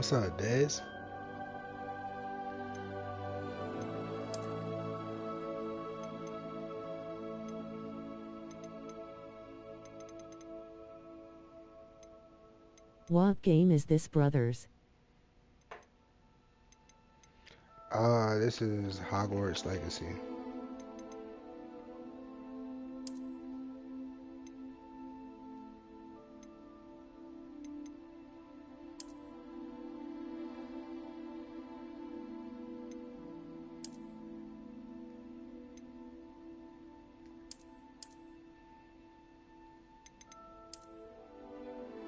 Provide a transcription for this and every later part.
What's up, Dez? What game is this, brothers? This is Hogwarts Legacy.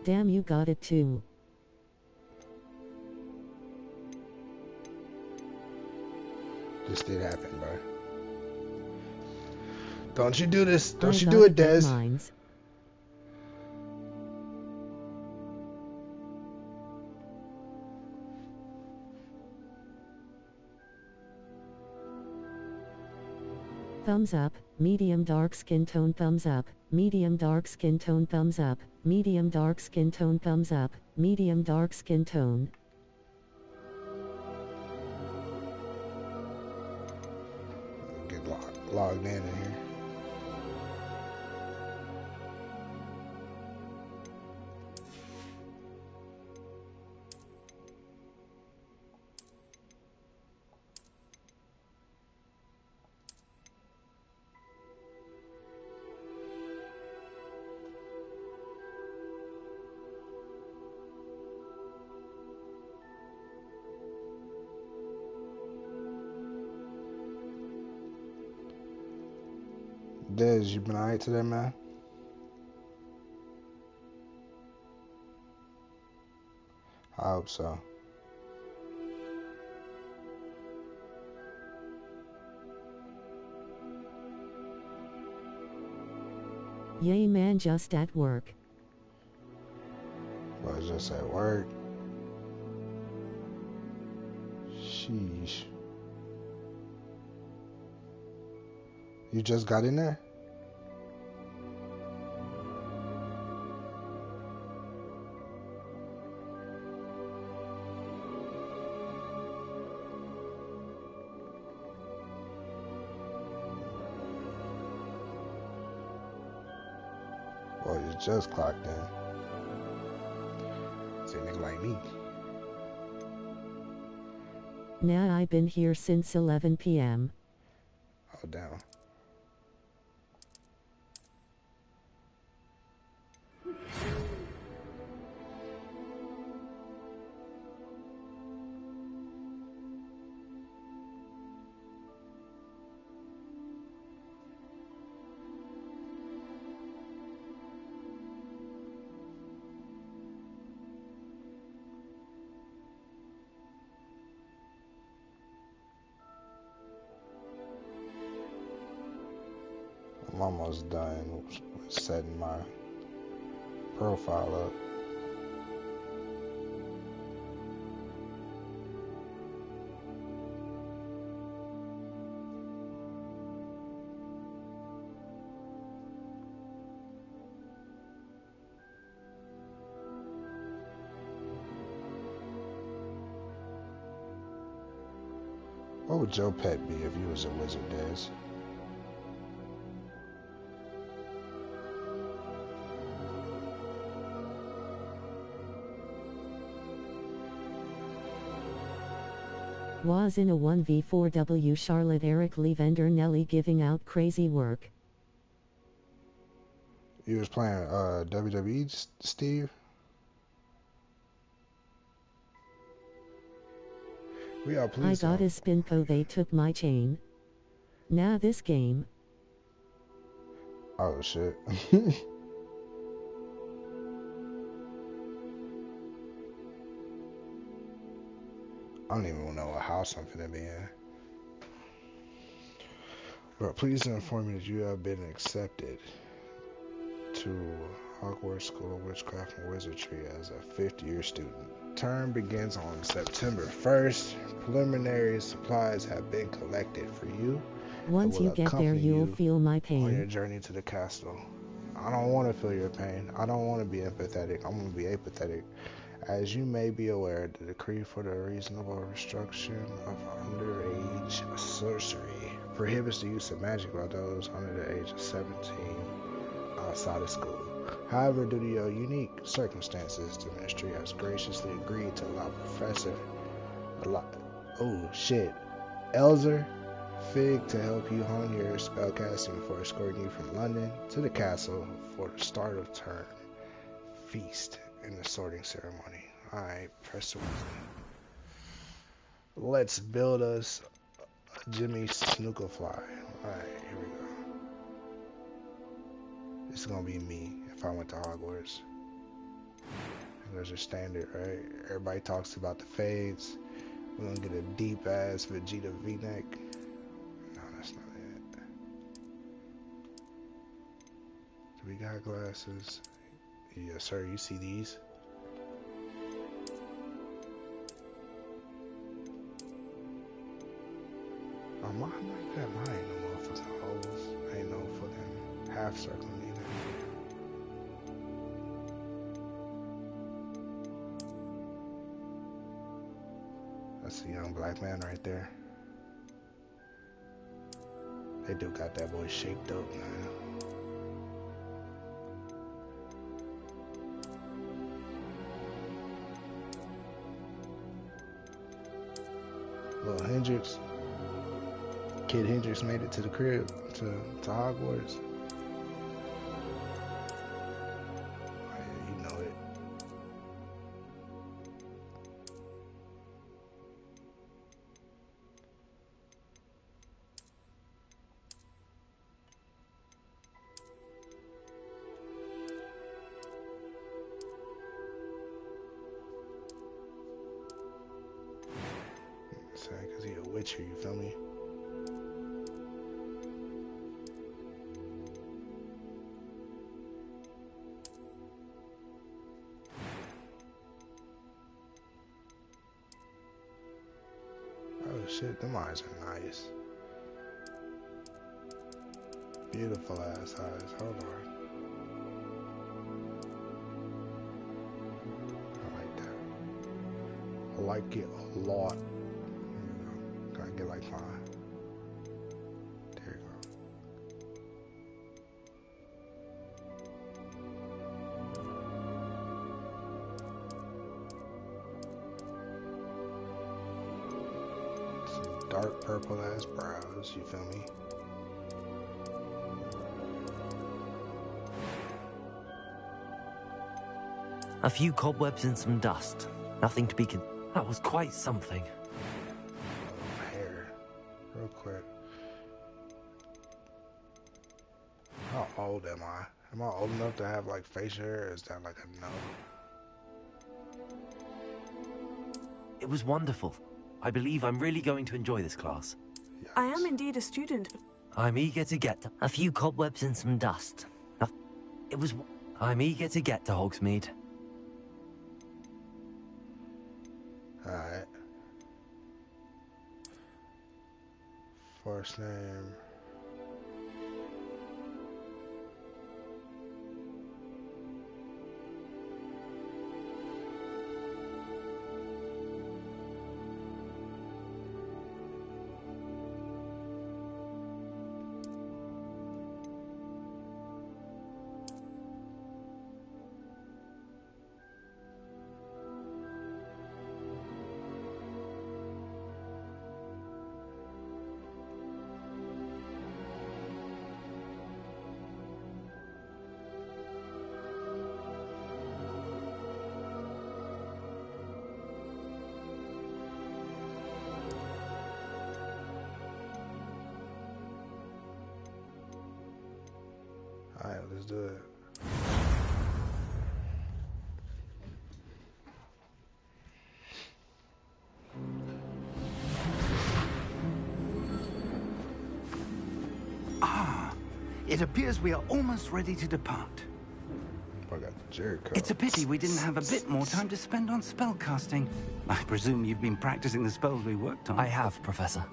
Damn, you got it too. This did happen, bro. Don't you do this. Don't I you do gotta it, get Dez. mines. Thumbs up, medium dark skin tone thumbs up, medium dark skin tone thumbs up, medium dark skin tone thumbs up, medium dark skin tone. Get logged in here. Dez, you been alright today, man? I hope so. Yay man, just at work. Was just at work. Sheesh. You just got in there? Well, you just clocked in. See a nigga like me. Nah, I been here since 11 p.m. Oh, down. I'm almost done with setting my profile up. What would your pet be if you was a wizard, Dez? Was in a 1v4W Charlotte Eric Lee Vendor Nelly giving out crazy work. You was playing WWE, Steve? We are I pleased. got a spinpo, they took my chain. Nah, this game. Oh shit. I don't even know what house I'm finna be in. We are pleased to inform you that you have been accepted to Hogwarts School of Witchcraft and Wizardry as a fifth-year student. Term begins on September 1st. Preliminary supplies have been collected for you. Once you get there, you'll feel my on your pain. journey to the castle. I don't want to feel your pain. I don't want to be empathetic. I'm going to be apathetic. As you may be aware, the decree for the reasonable restriction of underage sorcery prohibits the use of magic by those under the age of 17 outside of school. However, due to your unique circumstances, the ministry has graciously agreed to allow Elzer Fig to help you hone your spellcasting before escorting you from London to the castle for the start of term feast and the sorting ceremony. Alright, persuasion. Let's build us a Jimmy Snookerfly. Alright, here we go. This is gonna be me if I went to Hogwarts. There's your standard, right? Everybody talks about the fades. We're gonna get a deep ass Vegeta V-neck. No, that's not it. Do we got glasses? Yes, sir. You see these? Oh, mine like that. Mine ain't no motherfucking holes. Ain't no fucking half circle either. That's a young black man right there. They do got that boy shaped up, man. Little Hendrix. Kid Hendrix made it to the crib, to Hogwarts. Oh, yeah, you know it. Because he a witcher, you feel me? Oh shit, them eyes are nice. Beautiful ass eyes. Hold on. I like that. I like it a lot. Gotta get like mine. There you go. Some dark purple ass brows, you feel me? A few cobwebs and some dust. Nothing to be That was quite something. Hair. Real quick. How old am I? Am I old enough to have like facial hair, or is that like a no? It was wonderful. I believe I'm really going to enjoy this class. Yes. I am indeed a student. I'm eager to get to a few cobwebs and some dust. I'm eager to get to Hogsmeade. Alright. First name. Alright, let's do it. It appears we are almost ready to depart. I got the Jericho. It's a pity we didn't have a bit more time to spend on spellcasting. I presume you've been practicing the spells we worked on. I have, Professor.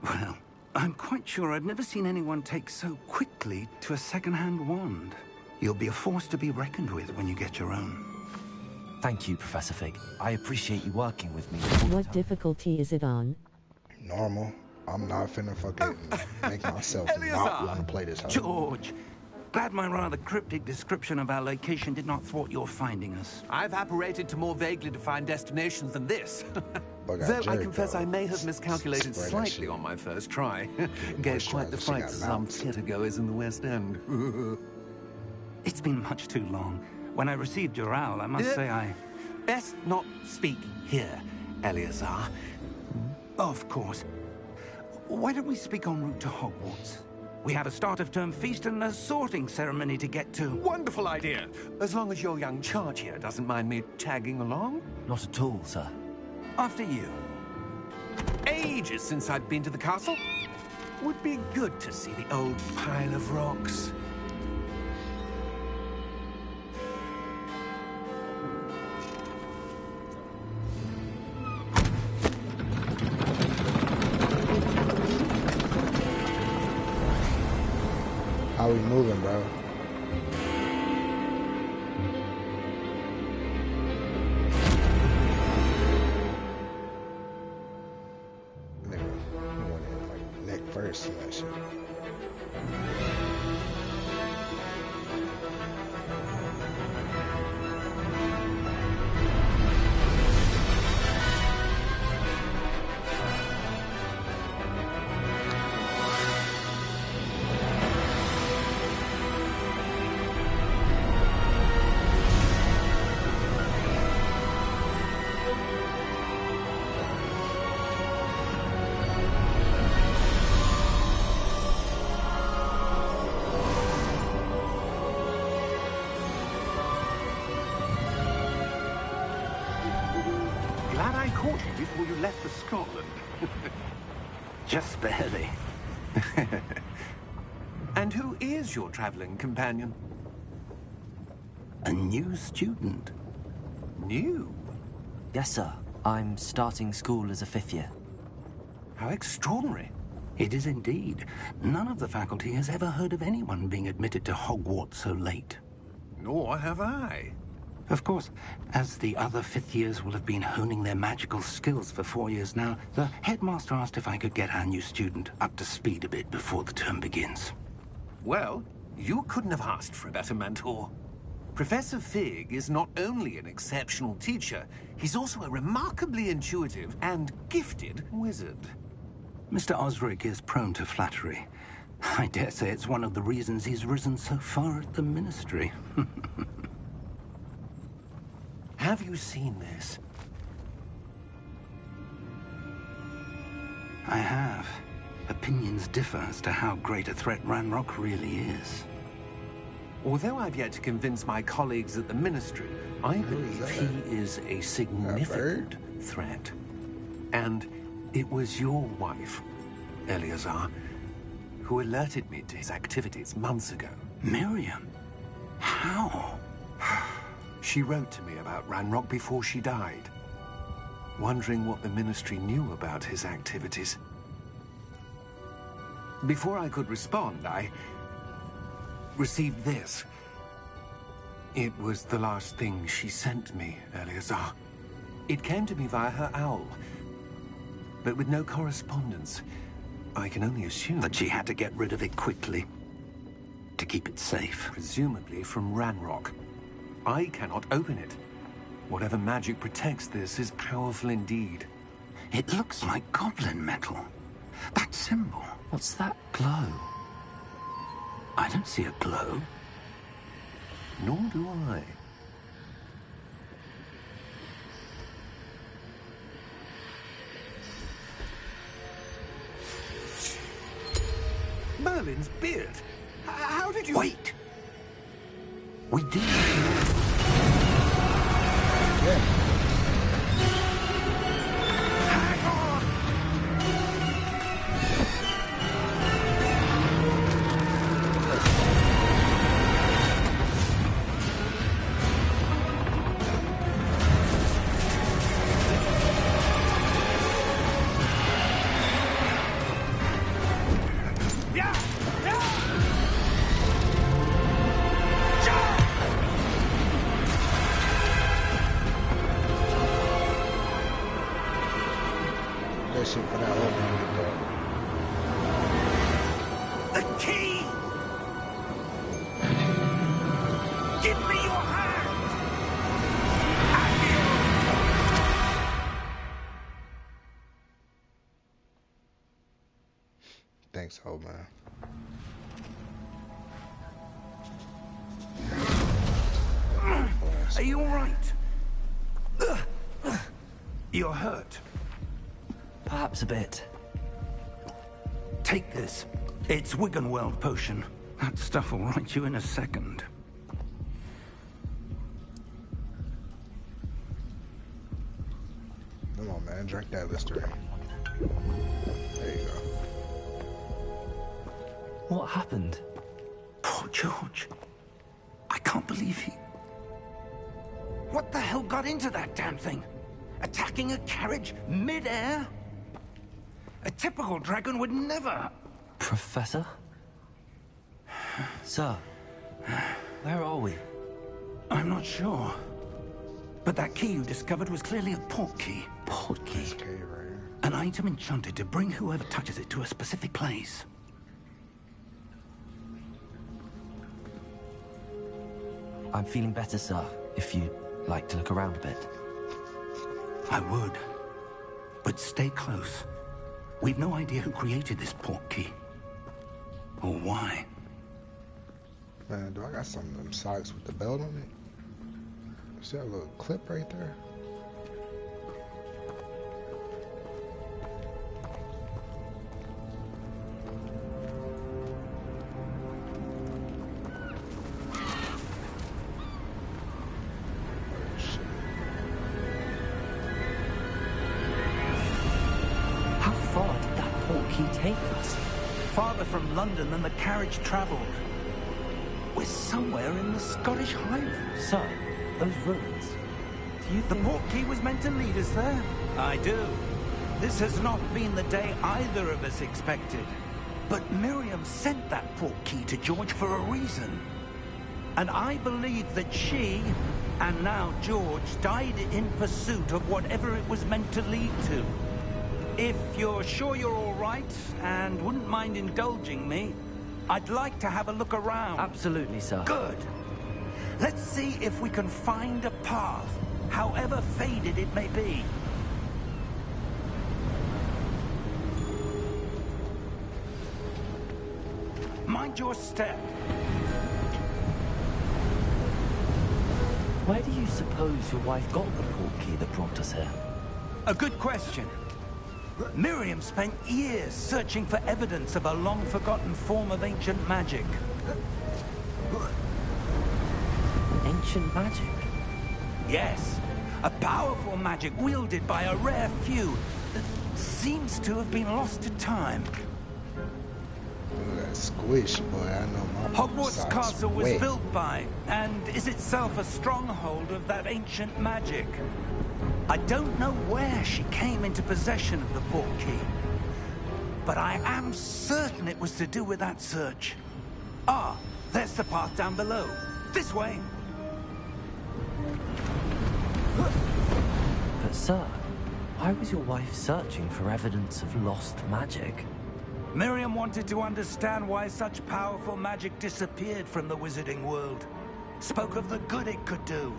Well, I'm quite sure I've never seen anyone take so quickly to a second-hand wand. You'll be a force to be reckoned with when you get your own. Thank you, Professor Fig. I appreciate you working with me all the What time. difficulty is it on? Normal. I'm not finna fucking make myself Eleazar! not want to play this hoe. George, glad my rather cryptic description of our location did not thwart your finding us. I've apparated to more vaguely defined destinations than this. But got Though I jerked, confess though. I may have miscalculated Spread that slightly shit. on my first try. Gave quite the moisturizer, she fright got to some mouths. theatregoers in the West End. It's been much too long. When I received your owl, I must say I... Best not speak here, Eleazar. Of course. Why don't we speak en route to Hogwarts? We have a start-of-term feast and a sorting ceremony to get to. Wonderful idea. As long as your young charge here doesn't mind me tagging along. Not at all, sir. After you. Ages since I'd been to the castle. Would be good to see the old pile of rocks. How we moving, bro? Nigga, you went in like neck first and that shit. Glad I caught you before you left for Scotland. Just barely. And who is your traveling companion? A new student. New? Yes, sir. I'm starting school as a 5th year. How extraordinary. It is indeed. None of the faculty has ever heard of anyone being admitted to Hogwarts so late. Nor have I. Of course, as the other fifth years will have been honing their magical skills for 4 years now, the headmaster asked if I could get our new student up to speed a bit before the term begins. Well, you couldn't have asked for a better mentor. Professor Fig is not only an exceptional teacher, he's also a remarkably intuitive and gifted wizard. Mr. Osric is prone to flattery. I dare say it's one of the reasons he's risen so far at the Ministry. Have you seen this? I have. Opinions differ as to how great a threat Ranrock really is. Although I've yet to convince my colleagues at the Ministry, I believe he is a significant threat. And it was your wife, Eleazar, who alerted me to his activities months ago. Miriam? How? She wrote to me about Ranrock before she died, wondering what the Ministry knew about his activities. Before I could respond, I received this. It was the last thing she sent me, Eleazar. It came to me via her owl, but with no correspondence. I can only assume That she had to get rid of it quickly. To keep it safe. presumably from Ranrock. I cannot open it. Whatever magic protects this is powerful indeed. It looks like goblin metal. That symbol. What's that glow? I don't see a glow. Nor do I. Merlin's beard. How did you... Wait! We did. Yeah. Hang on! Yeah! Yeah! The key! Give me your hand! Thanks, old man. Are you all right? You're hurt. Perhaps a bit. Take this. It's Wiggenweld potion. That stuff will right you in a second. Come on, man. Drink that Listerine. There you go. What happened? Poor George. I can't believe he... What the hell got into that damn thing? Attacking a carriage mid-air? A typical dragon would never... Professor? Sir, where are we? I'm not sure. But that key you discovered was clearly a port key. Port key? This cave right here. An item enchanted to bring whoever touches it to a specific place. I'm feeling better, sir, if you'd like to look around a bit. I would. But stay close. We've no idea who created this port key. Or why. Man, do I got some of them socks with the belt on it? See that little clip right there? How far did that port key take us? Farther from London than the carriage travelled. We're somewhere in the Scottish Highlands. Sir, those ruins. Do you The think... port key was meant to lead us there? I do. This has not been the day either of us expected. But Miriam sent that port key to George for a reason. And I believe that she, and now George, died in pursuit of whatever it was meant to lead to. If you're sure you're all right, and wouldn't mind indulging me, I'd like to have a look around. Absolutely, sir. Good. Let's see if we can find a path, however faded it may be. Mind your step. Where do you suppose your wife got the port key that brought us here? A good question. Miriam spent years searching for evidence of a long-forgotten form of ancient magic. Ancient magic? Yes, a powerful magic wielded by a rare few that seems to have been lost to time. Look at that squish, boy. I know my Hogwarts socks Castle was wet. built by, and is itself a stronghold of that ancient magic. I don't know where she came into possession of the port key, but I am certain it was to do with that search. Ah, there's the path down below. This way. But sir, why was your wife searching for evidence of lost magic? Miriam wanted to understand why such powerful magic disappeared from the wizarding world. Spoke of the good it could do.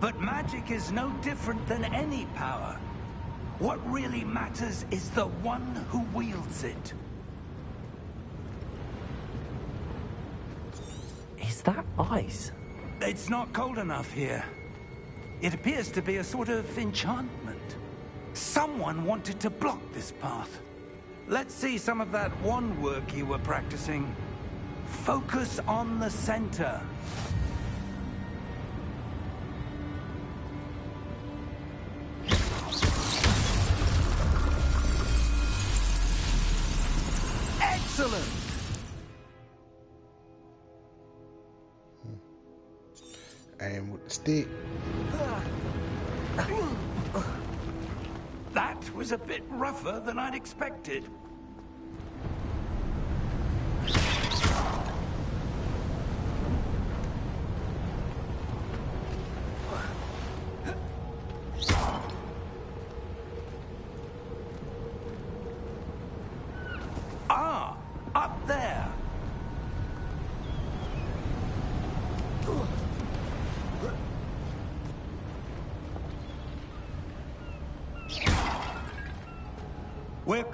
But magic is no different than any power. What really matters is the one who wields it. Is that ice? It's not cold enough here. It appears to be a sort of enchantment. Someone wanted to block this path. Let's see some of that wand work you were practicing. Focus on the center. Excellent! Aim with the stick. That was a bit rougher than I'd expected. Ah, up there.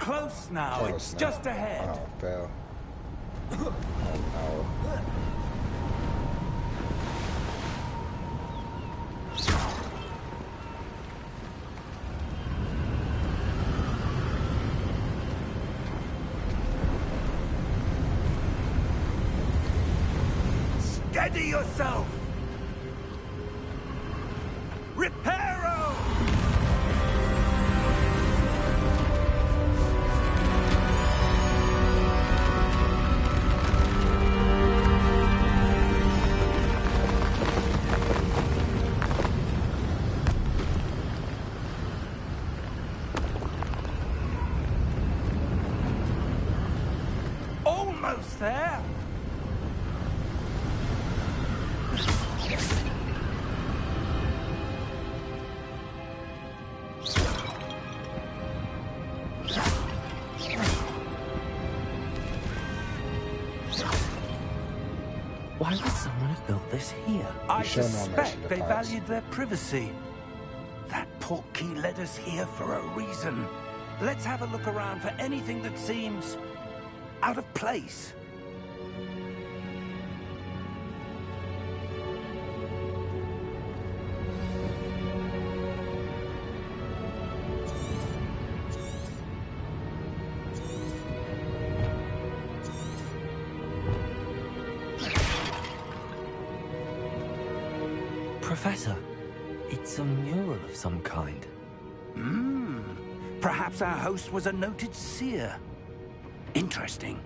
close now. Oh, It's snap. just ahead. Oh, fell. Oh, no. Steady yourself! Reparo! Almost there! Why would someone have built this here? I sure no suspect mention of they pirates. valued their privacy. That portkey led us here for a reason. Let's have a look around for anything that seems out of place. Professor, it's a mural of some kind. Perhaps our host was a noted seer. Interesting.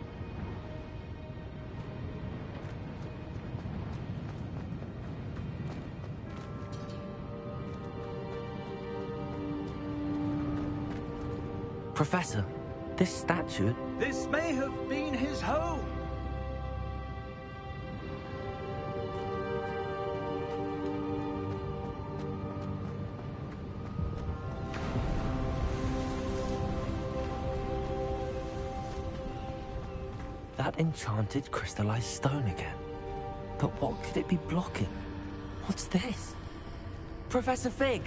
Professor, this statue... This may have been his home. That enchanted crystallized stone again. But what could it be blocking? What's this? Professor Fig!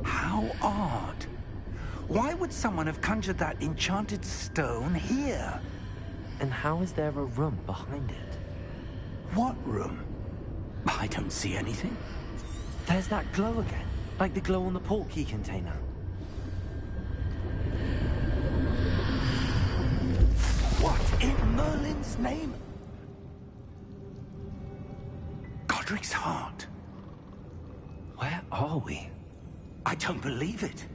How odd. Why would someone have conjured that enchanted stone here? And how is there a room behind it? What room? I don't see anything. There's that glow again, like the glow on the portkey container. What in Merlin's name? Godric's heart. Where are we? I don't believe it.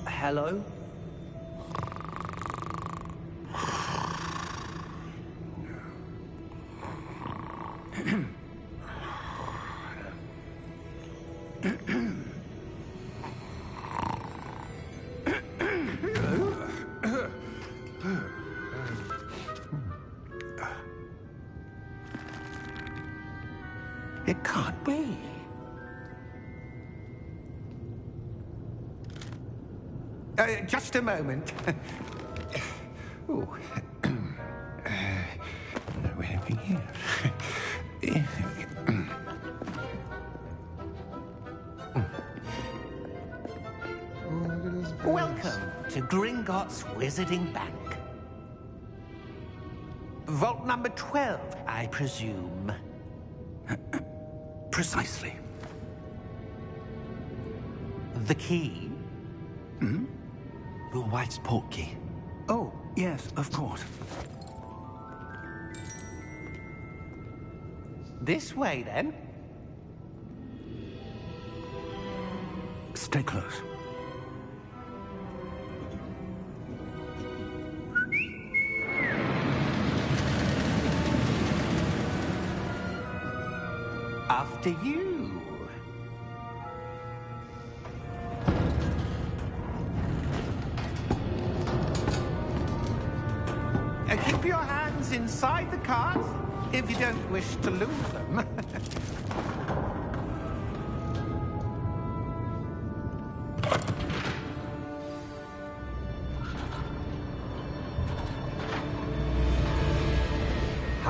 Hello? It can't be. Just a moment. Ooh. Where are we here? Oh, look at this base. Welcome to Gringotts Wizarding Bank. Vault number 12, I presume. Precisely. The key? Your wife's portkey. Oh, yes, of course. This way, then. Stay close. After you. Keep your hands inside the cart if you don't wish to lose them.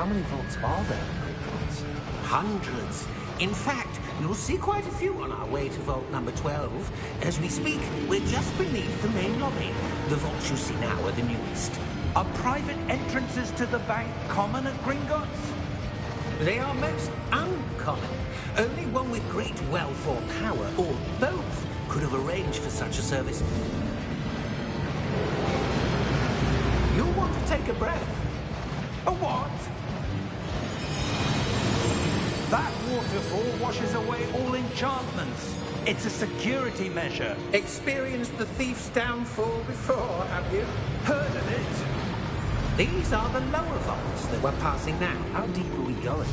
How many vaults are there in Gringotts? Hundreds. In fact, you'll see quite a few on our way to vault number 12. As we speak, we're just beneath the main lobby. The vaults you see now are the newest. Are private entrances to the bank common at Gringotts? They are most uncommon. Only one with great wealth or power, or both, could have arranged for such a service. You'll want to take a breath. A what? That waterfall washes away all enchantments. It's a security measure. Experienced the thief's downfall before, have you? Heard of it? These are the lower vaults that we're passing now. How deep are we going?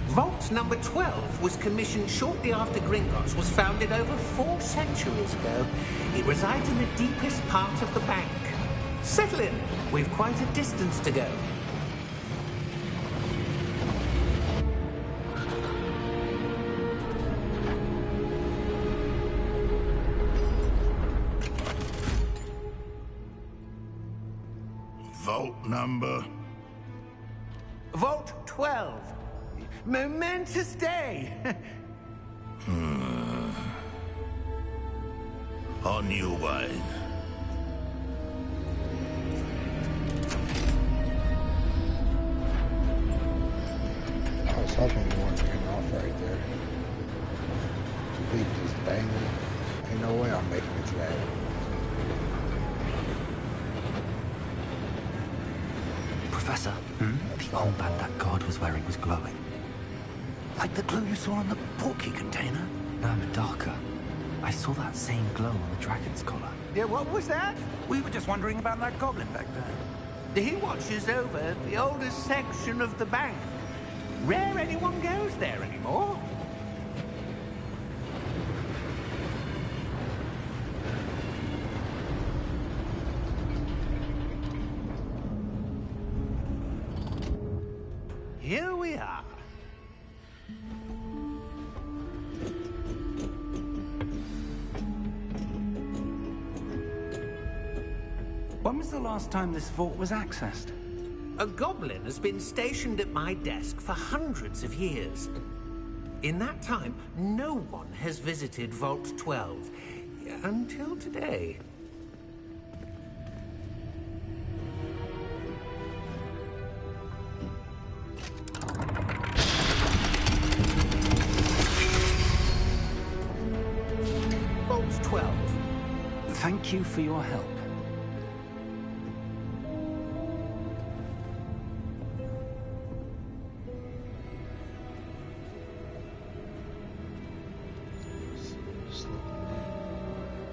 Vault number 12 was commissioned shortly after Gringotts was founded over 4 centuries ago. It resides in the deepest part of the bank. Settle in. We've quite a distance to go. Vault number? Vault 12. Momentous day. On your way. I was hoping you weren't getting off right there. Beat just banging. Ain't no way I'm making it to that. Professor, the armband that guard was wearing was glowing. Like the glow you saw on the portkey container? No, darker. I saw that same glow on the dragon's collar. Yeah, what was that? We were just wondering about that goblin back there. He watches over the oldest section of the bank. Rare anyone goes there anymore. Here we are. When was the last time this vault was accessed? A goblin has been stationed at my desk for hundreds of years. In that time, no one has visited Vault 12. Until today. Vault 12. Thank you for your help.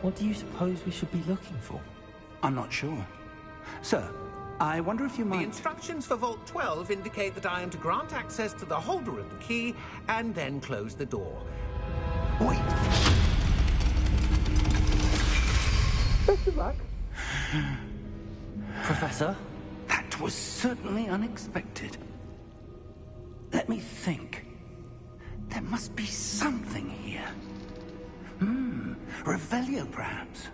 What do you suppose we should be looking for? I'm not sure. Sir, I wonder if you The might... instructions for Vault 12 indicate that I am to grant access to the holder of the key and then close the door. Wait! Best of luck. Professor? That was certainly unexpected. Let me think. There must be something here. Revelio, perhaps?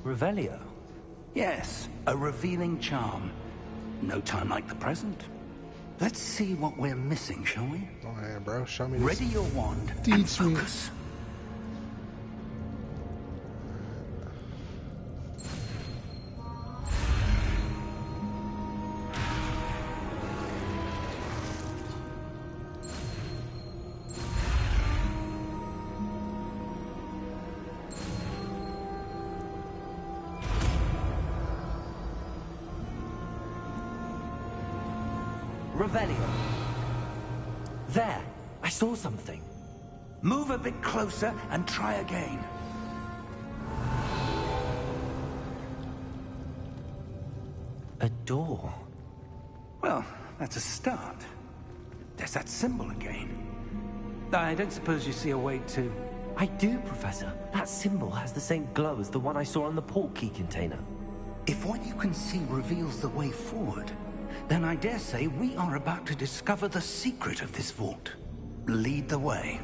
Revelio? Yes, a revealing charm. No time like the present. Let's see what we're missing, shall we? Go ahead, bro. Show me this. Ready your wand and Teach me. focus. Revelio. There! I saw something. Move a bit closer and try again. A door. Well, that's a start. There's that symbol again. I don't suppose you see a way to... I do, Professor. That symbol has the same glow as the one I saw on the portkey container. If what you can see reveals the way forward, then I dare say we are about to discover the secret of this vault. Lead the way.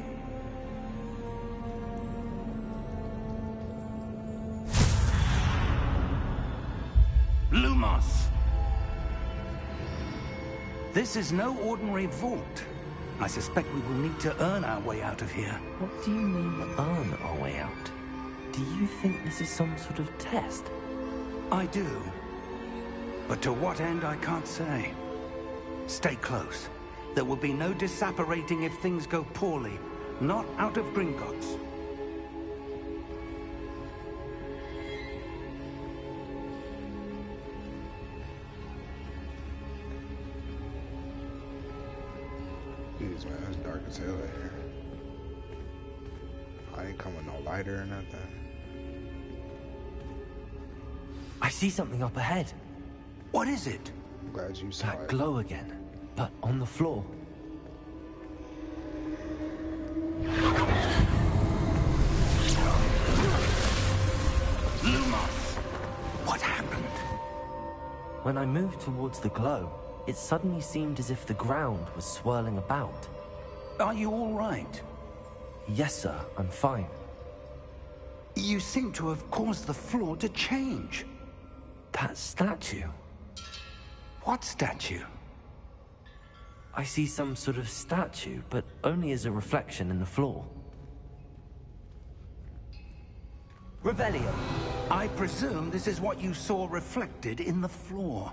Lumos! This is no ordinary vault. I suspect we will need to earn our way out of here. What do you mean, earn our way out? Do you think this is some sort of test? I do. But to what end, I can't say. Stay close. There will be no disapparating if things go poorly. Not out of Gringotts. Jeez, man, it's dark as hell in here. I ain't come with no lighter or nothing. I see something up ahead. What is it? I'm glad you saw That it. glow again, but on the floor. Lumos! What happened? When I moved towards the glow, it suddenly seemed as if the ground was swirling about. Are you all right? Yes, sir, I'm fine. You seem to have caused the floor to change. That statue. What statue? I see some sort of statue, but only as a reflection in the floor. Revelio. I presume this is what you saw reflected in the floor.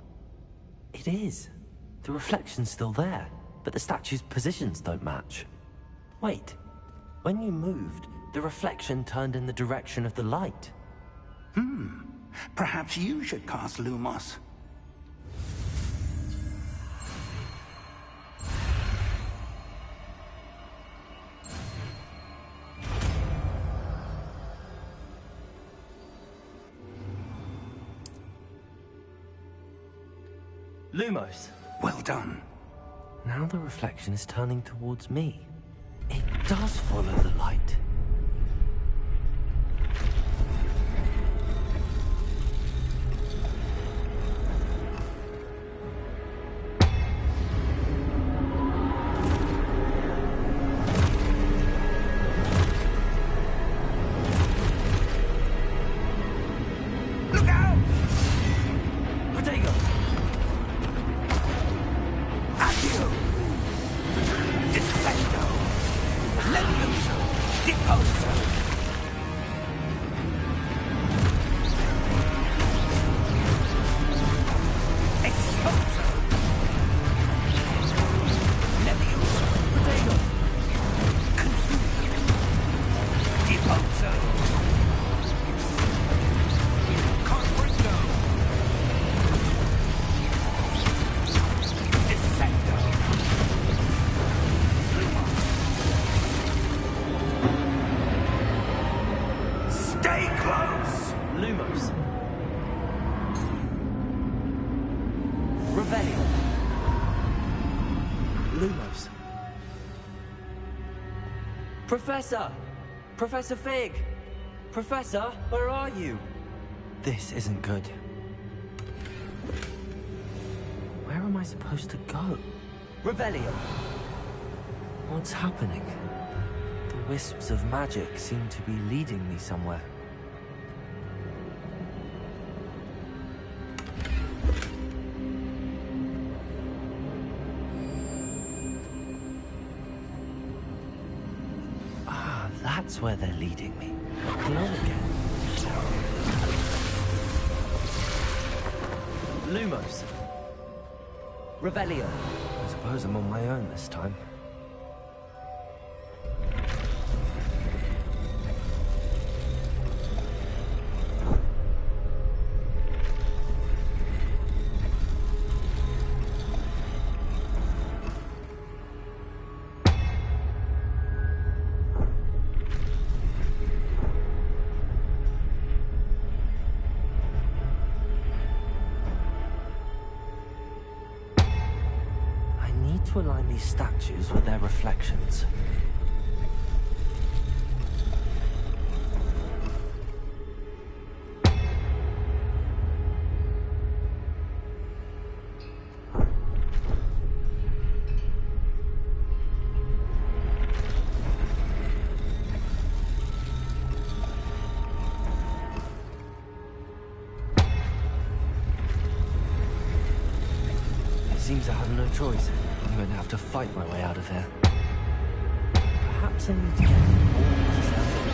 It is. The reflection's still there, but the statue's positions don't match. Wait. When you moved, the reflection turned in the direction of the light. Perhaps you should cast Lumos. Lumos. Well done. Now the reflection is turning towards me. It does follow the light. Look out! Protego! Accio! Defendo! Levioso! Deposo! Exposo! Levioso! Protego! Deposo! Confringo! Defendo! Stay close! Lumos. Revelio. Lumos. Professor! Professor Fig! Professor, where are you? This isn't good. Where am I supposed to go? Revelio. What's happening? The wisps of magic seem to be leading me somewhere. Ah, that's where they're leading me. Glow again. Lumos. Revelio. I suppose I'm on my own this time. I need to align these statues with their reflections. seems I have no choice. I'm going to have to fight my way out of here. Perhaps I need to get more to stand up.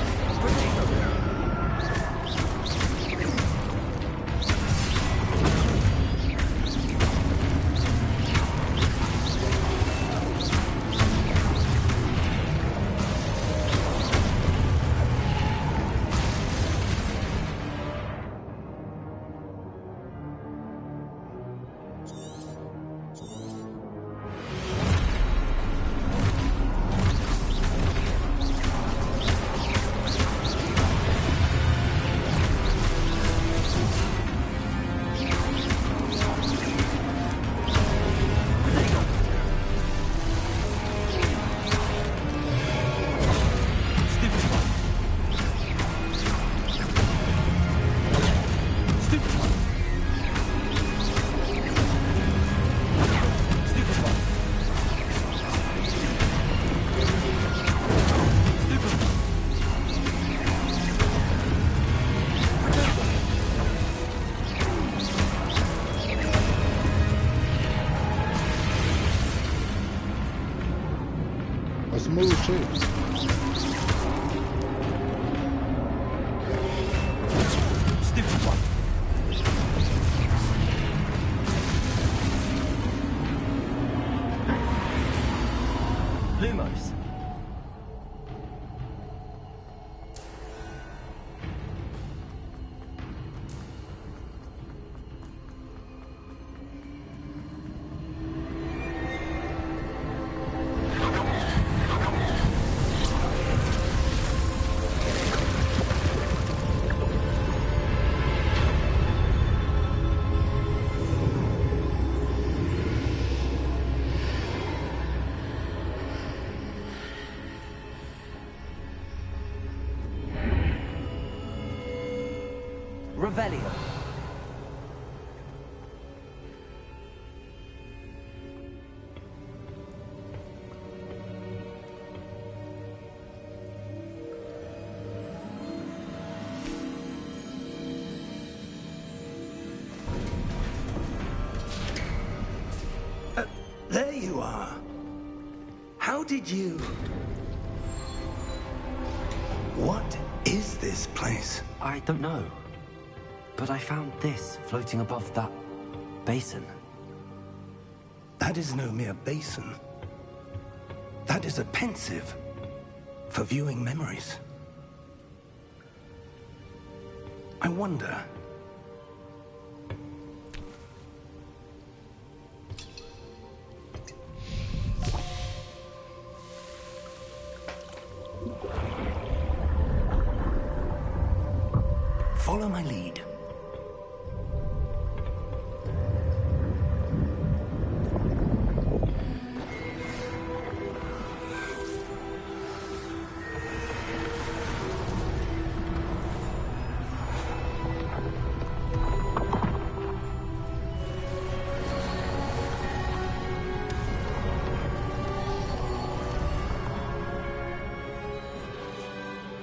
Let's move too. Stupid one. Lumos. Revelio. There you are. How did you... What is this place? I don't know. But I found this floating above that basin. That is no mere basin. That is a pensive for viewing memories. I wonder... Follow my lead.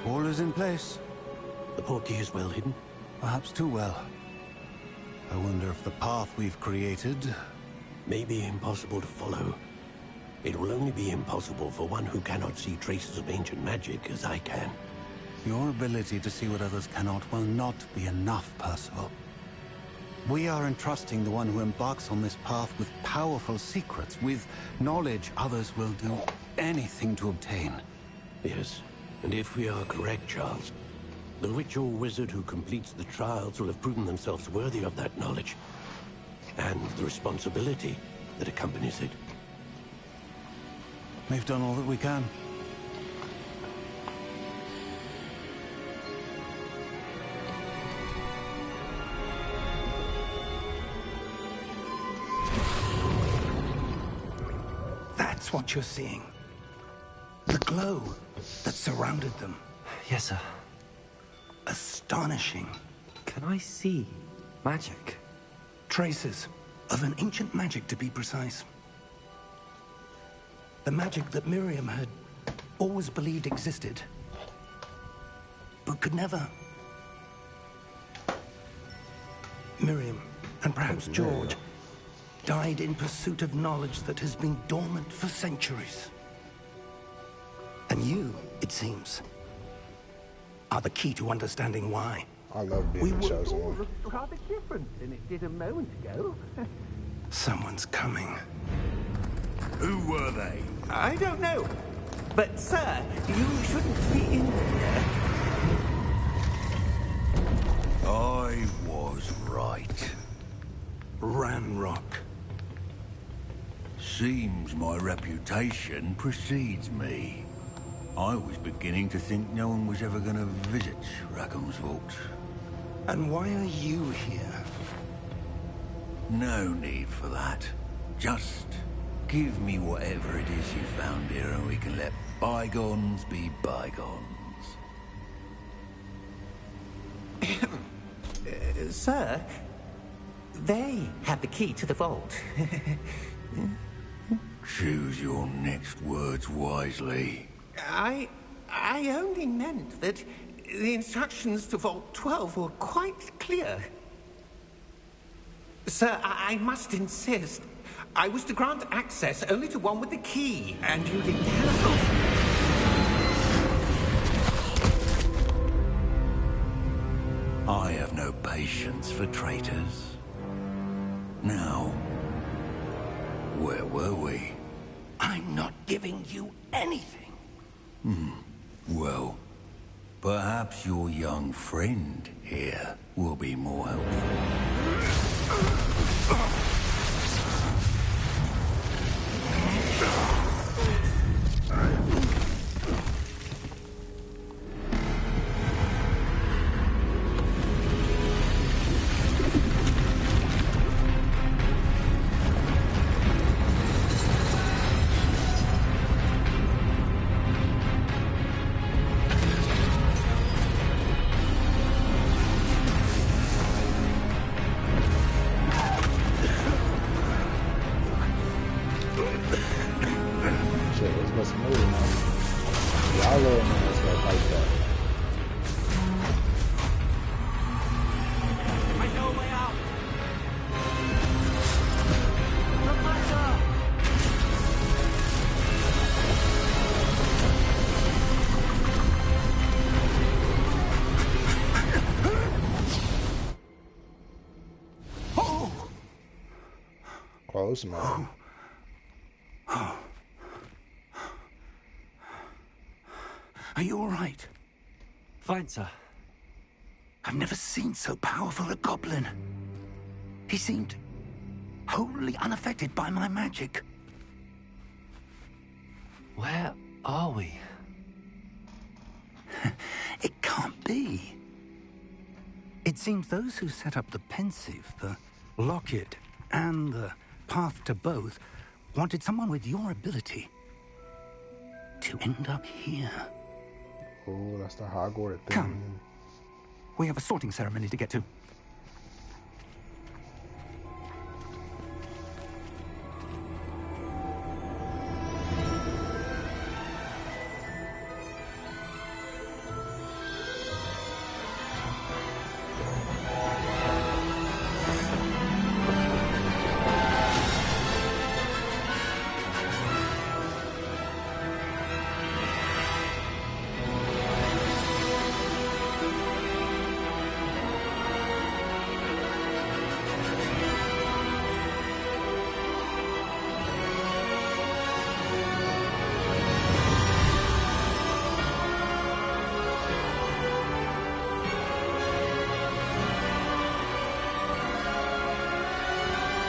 All is in place. The portkey is well hidden. Perhaps too well. I wonder if the path we've created... May be impossible to follow. It will only be impossible for one who cannot see traces of ancient magic as I can. Your ability to see what others cannot will not be enough, Percival. We are entrusting the one who embarks on this path with powerful secrets, with knowledge others will do anything to obtain. Yes, and if we are correct, Charles, the ritual wizard who completes the trials will have proven themselves worthy of that knowledge, and the responsibility that accompanies it. We've done all that we can. That's what you're seeing. The glow that surrounded them. Yes, sir. Astonishing. Can I see magic? Traces of an ancient magic, to be precise. The magic that Miriam had always believed existed, but could never. Miriam, and perhaps George, died in pursuit of knowledge that has been dormant for centuries. And you, it seems, are the key to understanding why. I love being the chosen one. Looked rather different than it did a moment ago. Someone's coming. Who were they? I don't know. But, sir, you shouldn't be in here. I was right. Ranrock. Seems my reputation precedes me. I was beginning to think no one was ever going to visit Rackham's vault. And why are you here? No need for that. Just give me whatever it is you found here and we can let bygones be bygones. Sir, they have the key to the vault. Choose your next words wisely. I only meant that the instructions to Vault 12 were quite clear. Sir, I must insist. I was to grant access only to one with the key, and you didn't have. I have no patience for traitors. Now, where were we? I'm not giving you anything. Well, perhaps your young friend here will be more helpful. Close, man. Are you all right? Fine, sir. I've never seen so powerful a goblin. He seemed wholly unaffected by my magic. Where are we? It can't be. It seems those who set up the Pensieve, the Locket, and the Path to Both wanted someone with your ability to end up here. Oh, that's the Hogwarts thing. Come. We have a sorting ceremony to get to.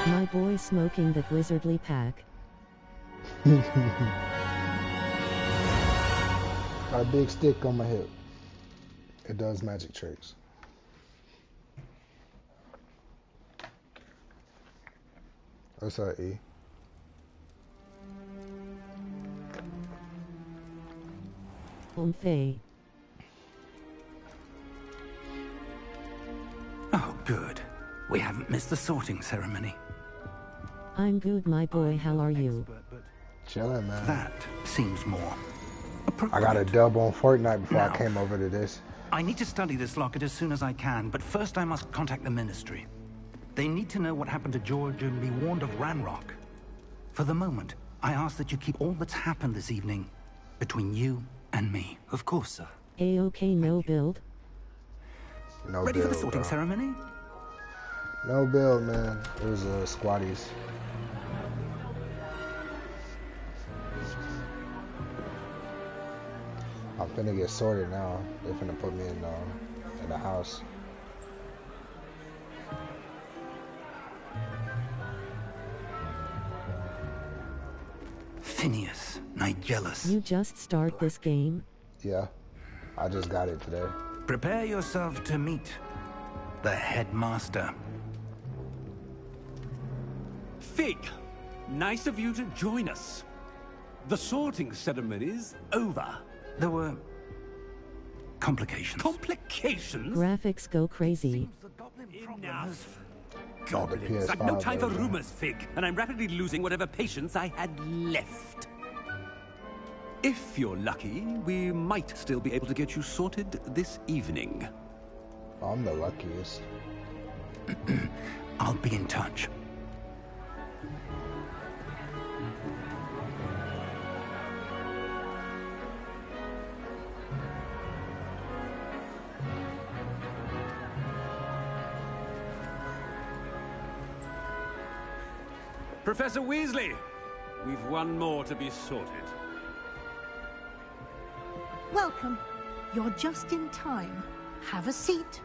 My boy smoking that wizardly pack. Got a big stick on my hip. It does magic tricks. What's up, E? Faye. Oh, good. We haven't missed the sorting ceremony. I'm good, my boy. How are you? Chilling, man. That seems more I appropriate. got a dub on Fortnite before Now. I came over to this. I need to study this locket as soon as I can, but first I must contact the Ministry. They need to know what happened to George and be warned of Ranrock. For the moment, I ask that you keep all that's happened this evening between you and me. Of course, sir. A-OK, no build. No Ready build, for the sorting bro. ceremony? No build, man. It was squatties. I'm finna get sorted now. They finna put me in the house. Phineas, Nigellus. You just start this game? Yeah, I just got it today. Prepare yourself to meet the headmaster. Fig, nice of you to join us. The sorting ceremony's over. There were complications. Complications? Graphics go crazy. Enough. The Goblins. I've no PS5 time for version. rumors, Fig, and I'm rapidly losing whatever patience I had left. If you're lucky, we might still be able to get you sorted this evening. I'm the luckiest. I'll be in touch. Professor Weasley, we've one more to be sorted. Welcome. You're just in time. Have a seat.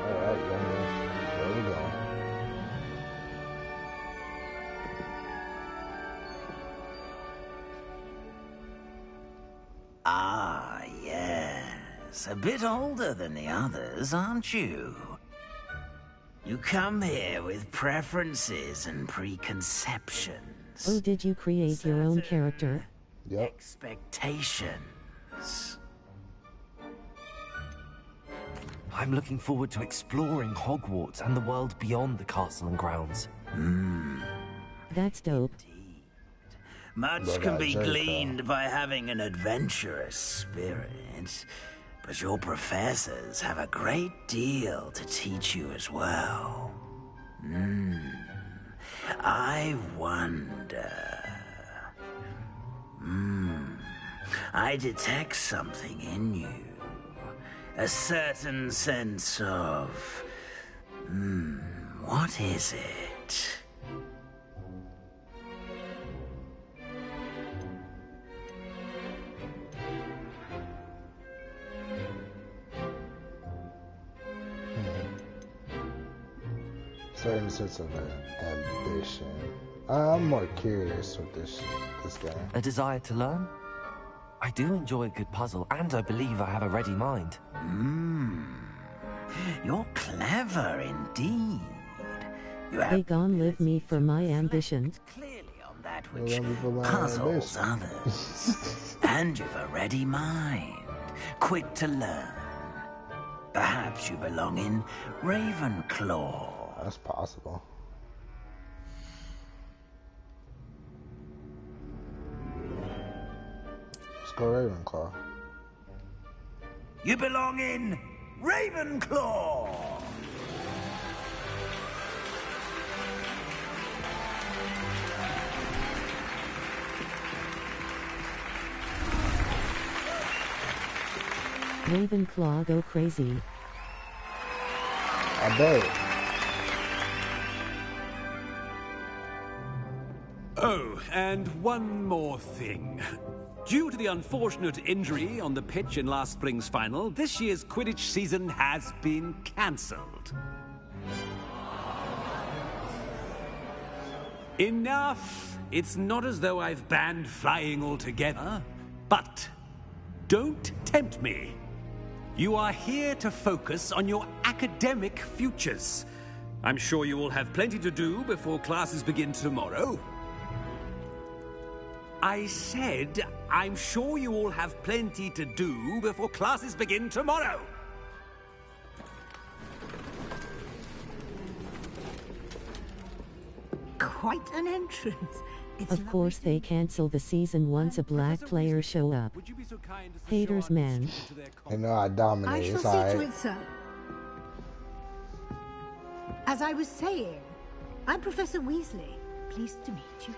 Alright, youngin. Where we going? Ah, yes. A bit older than the others, aren't you? You come here with preferences and preconceptions. Oh, did you create your own character? Yep. Expectations. I'm looking forward to exploring Hogwarts and the world beyond the castle and grounds. That's dope. Much Well, can that be Joker. gleaned by having an adventurous spirit, but your professors have a great deal to teach you as well. I wonder... I detect something in you. A certain sense of... what is it? Certain sense of ambition. I'm more curious with this game. A desire to learn? I do enjoy a good puzzle, and I believe I have a ready mind. You're clever indeed. You have They gon' live me for my ambition. clearly on that which Let me put my puzzles ambition. others. And you've a ready mind, quick to learn. Perhaps you belong in Ravenclaw. That's possible. Let's go Ravenclaw. You belong in Ravenclaw. Ravenclaw go crazy. I bet. Oh, and one more thing. Due to the unfortunate injury on the pitch in last spring's final, this year's Quidditch season has been cancelled. Enough! It's not as though I've banned flying altogether, but don't tempt me. You are here to focus on your academic futures. I'm sure you will have plenty to do before classes begin tomorrow. I said, I'm sure you all have plenty to do before classes begin tomorrow. Quite an entrance. Of course they cancel the season once a black player show up. Haters, man. They know I dominate. I shall It's see alright. to it, sir. As I was saying, I'm Professor Weasley. Pleased to meet you.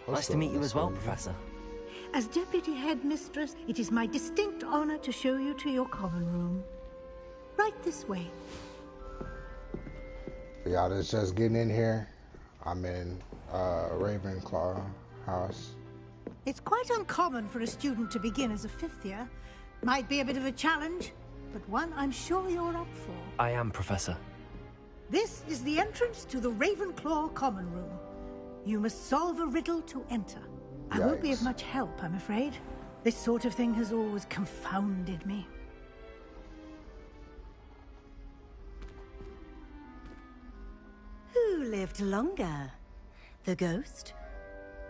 Nice to meet you as well, Professor. As Deputy Headmistress, it is my distinct honor to show you to your common room. Right this way. For y'all that's just getting in here, I'm in Ravenclaw house. It's quite uncommon for a student to begin as a fifth year. Might be a bit of a challenge, but one I'm sure you're up for. I am, Professor. This is the entrance to the Ravenclaw common room. You must solve a riddle to enter. I won't be of much help, I'm afraid. This sort of thing has always confounded me. Who lived longer? The ghost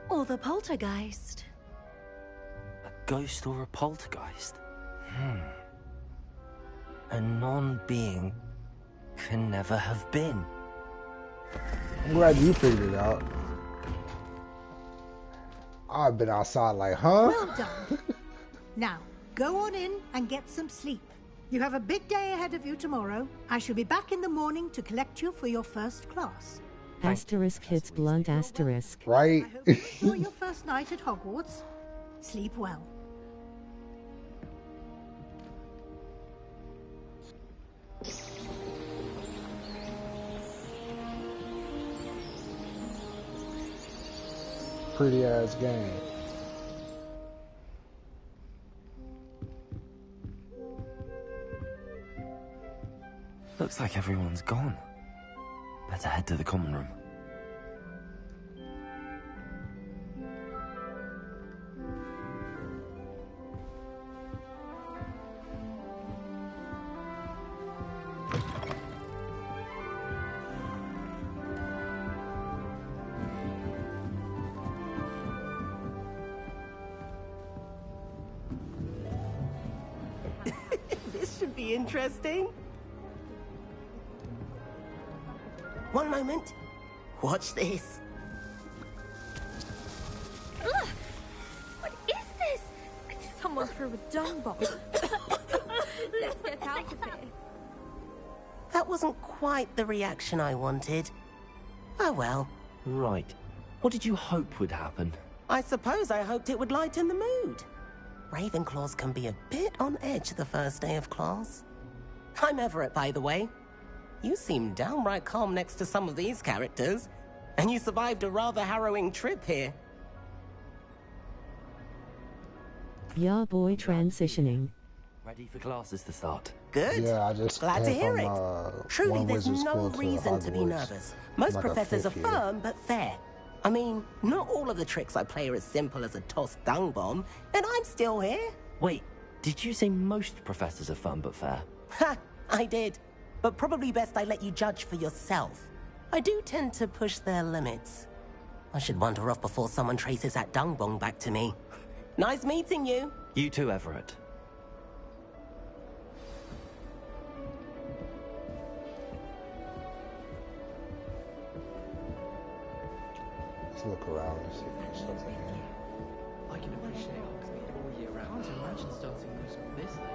or the poltergeist? A ghost or a poltergeist? A non-being can never have been. I'm glad you figured it out. I've been outside like, huh? Well done. Now, go on in and get some sleep. You have a big day ahead of you tomorrow. I shall be back in the morning to collect you for your first class. Asterisk hits blunt asterisk. Right? I hope you enjoy your first night at Hogwarts. Sleep well. Pretty ass game. Looks like everyone's gone. Better head to the common room. This should be interesting. One moment. Watch this. Ugh! What is this? Someone threw a dung bomb. Let's get out of here. That wasn't quite the reaction I wanted. Oh well. Right. What did you hope would happen? I suppose I hoped it would lighten the mood. Ravenclaws can be a bit on edge the first day of class. I'm Everett, by the way. You seem downright calm next to some of these characters, and you survived a rather harrowing trip here. Yeah, boy, transitioning. Ready for classes to start. Good. Yeah, I just Glad to came hear from, it. Truly, one there's wizard no school reason to be Hogwarts. nervous. Most Like a professors are fifth year. firm but fair. I mean, not all of the tricks I play are as simple as a tossed dung bomb, and I'm still here. Wait, did you say most professors are fun but fair? Ha! I did. But probably best I let you judge for yourself. I do tend to push their limits. I should wander off before someone traces that dung bomb back to me. Nice meeting you. You too, Everett. Let's look around and see if there's something here. I can appreciate Hogsmeade all year round. Can't imagine starting new school this late.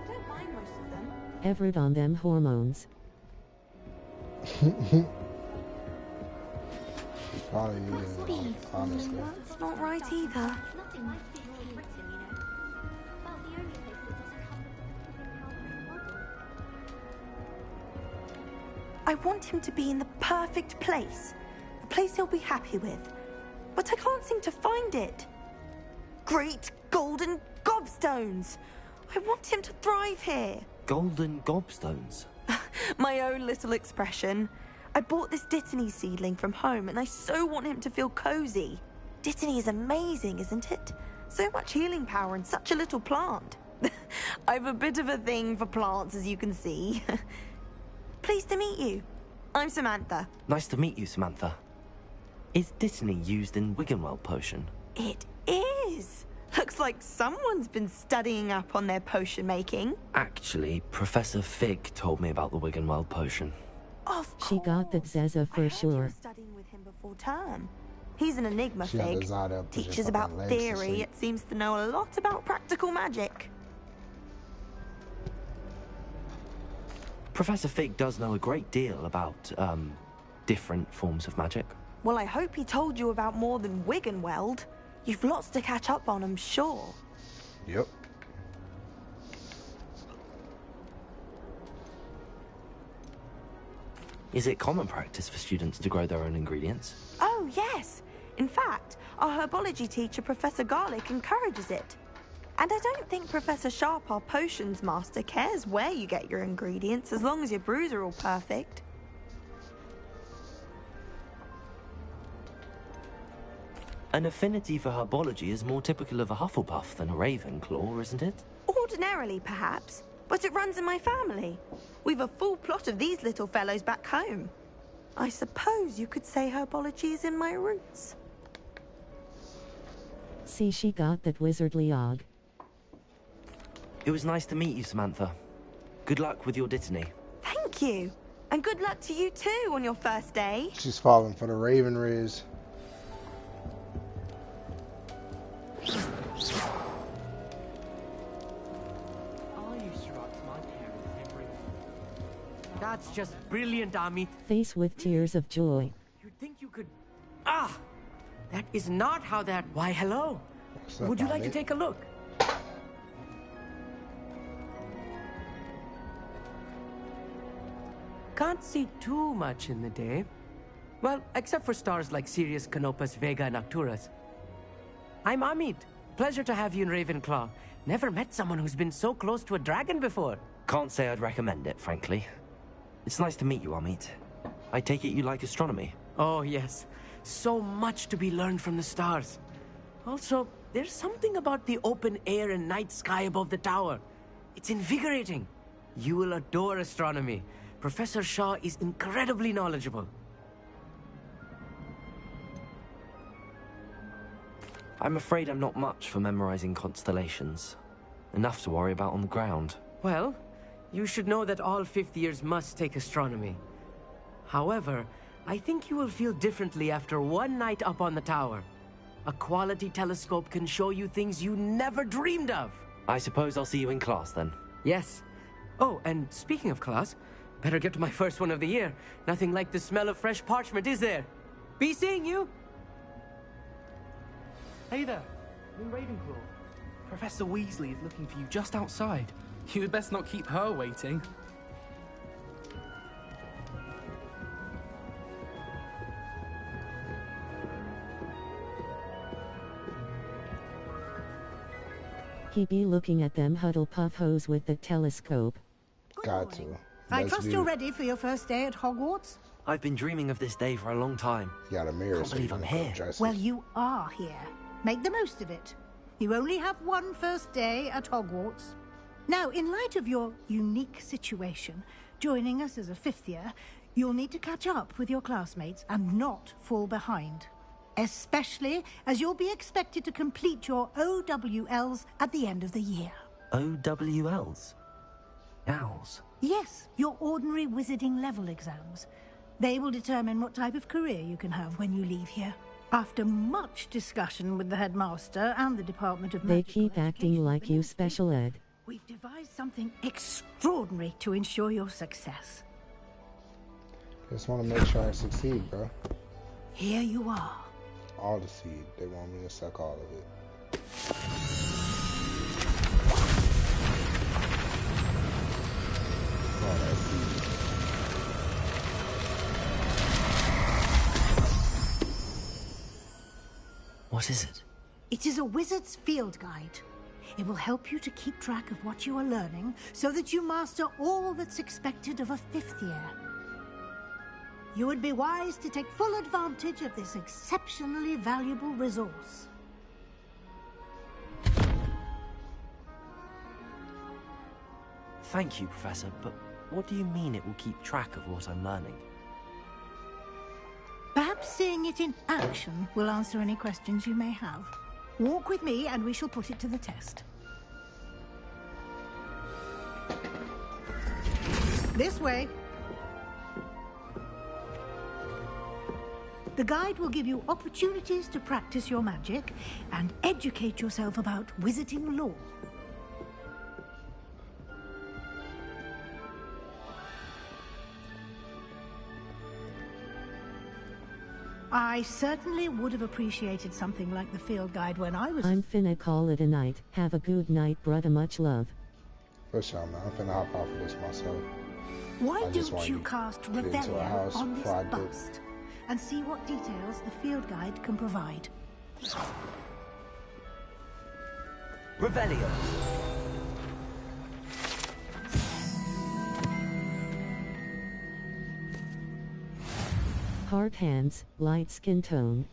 Don't mind most of them. Everett on them hormones. Probably using it, honestly. That's not right either. I want him to be in the perfect place. A place he'll be happy with. But I can't seem to find it. Great golden gobstones! I want him to thrive here. Golden gobstones. My own little expression. I bought this Dittany seedling from home and I so want him to feel cozy. Dittany is amazing, isn't it? So much healing power in such a little plant. I've a bit of a thing for plants, as you can see. Pleased to meet you. I'm Samantha. Nice to meet you, Samantha. Is Dittany used in Wiggenweld potion? It is. Looks like someone's been studying up on their potion making. Actually, Professor Fig told me about the Wiggenweld potion. She got that Zeza for sure. Studying with him before term. He's an enigma, She had Fig. the Zada up to Teaches just about fucking legs to theory, sleep. it seems to know a lot about practical magic. Professor Fig does know a great deal about, different forms of magic. Well, I hope he told you about more than Wiggenweld. You've lots to catch up on, I'm sure. Yep. Is it common practice for students to grow their own ingredients? Oh, yes. In fact, our herbology teacher, Professor Garlick, encourages it. And I don't think Professor Sharp, our potions master, cares where you get your ingredients, as long as your brews are all perfect. An affinity for herbology is more typical of a Hufflepuff than a Ravenclaw, isn't it? Ordinarily, perhaps, but it runs in my family. We've a full plot of these little fellows back home. I suppose you could say herbology is in my roots. See, she got that wizardly og. It was nice to meet you, Samantha. Good luck with your Dittany. Thank you. And good luck to you too on your first day. She's falling for the Raven Riz. That's just brilliant, Amit. Face with tears of joy. You'd think you could... Ah! That is not how that... Why, hello. up, Would you like to Amit? take a look? Can't see too much in the day. Well, except for stars like Sirius, Canopus, Vega, and Arcturus. I'm Amit. Pleasure to have you in Ravenclaw. Never met someone who's been so close to a dragon before. Can't say I'd recommend it, frankly. It's nice to meet you, Amit. I take it you like astronomy. Oh, yes. So much to be learned from the stars. Also, there's something about the open air and night sky above the tower. It's invigorating. You will adore astronomy. Professor Shaw is incredibly knowledgeable. I'm afraid I'm not much for memorizing constellations. Enough to worry about on the ground. Well, you should know that all fifth years must take astronomy. However, I think you will feel differently after one night up on the tower. A quality telescope can show you things you never dreamed of. I suppose I'll see you in class then. Yes. Oh, and speaking of class, better get to my first one of the year. Nothing like the smell of fresh parchment, is there? Be seeing you! Hey there, I'm in Ravenclaw. Professor Weasley is looking for you just outside. You had best not keep her waiting. He be looking at them Huddlepuff hoes with the telescope. Got to. I Let's trust be- you're ready for your first day at Hogwarts? I've been dreaming of this day for a long time. Got a mirror. Can't believe I'm here. Well, you are here. Make the most of it. You only have one first day at Hogwarts. Now, in light of your unique situation, joining us as a fifth year, you'll need to catch up with your classmates and not fall behind. Especially as you'll be expected to complete your OWLs at the end of the year. OWLs? Owls? Yes, your ordinary wizarding level exams. They will determine what type of career you can have when you leave here. After much discussion with the headmaster and the Department of They Magic, keep acting like you special ed. we've devised something extraordinary to ensure your success. Just want to make sure I succeed, bro. Here you are. All the seed. They want me to suck all of it. Oh, that seed. What is it? It is a wizard's field guide. It will help you to keep track of what you are learning so that you master all that's expected of a fifth year. You would be wise to take full advantage of this exceptionally valuable resource. Thank you, Professor, but what do you mean it will keep track of what I'm learning? Perhaps seeing it in action will answer any questions you may have. Walk with me and we shall put it to the test. This way. The guide will give you opportunities to practice your magic and educate yourself about wizarding lore. I certainly would have appreciated something like the field guide when I was... I'm finna call it a night. Have a good night, brother. Much love. For sure, man. I'm finna hop off of this myself. Why don't you cast Revelio on this bust and see what details the field guide can provide? Revelio. Hard hands, light skin tone.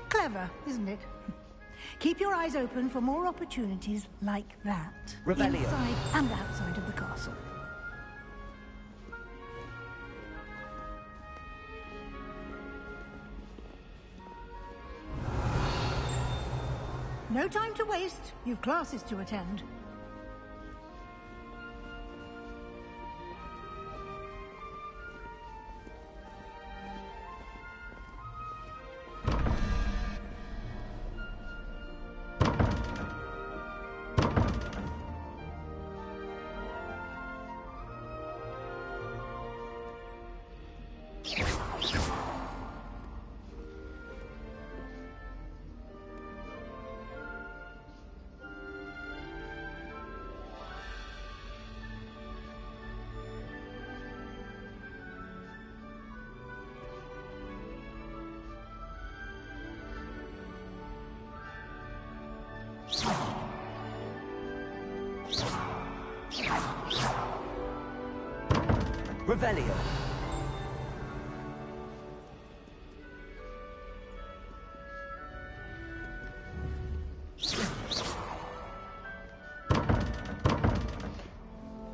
Clever, isn't it? Keep your eyes open for more opportunities like that. Revelio. Inside and outside of the castle. No time to waste. You've classes to attend. Revelio.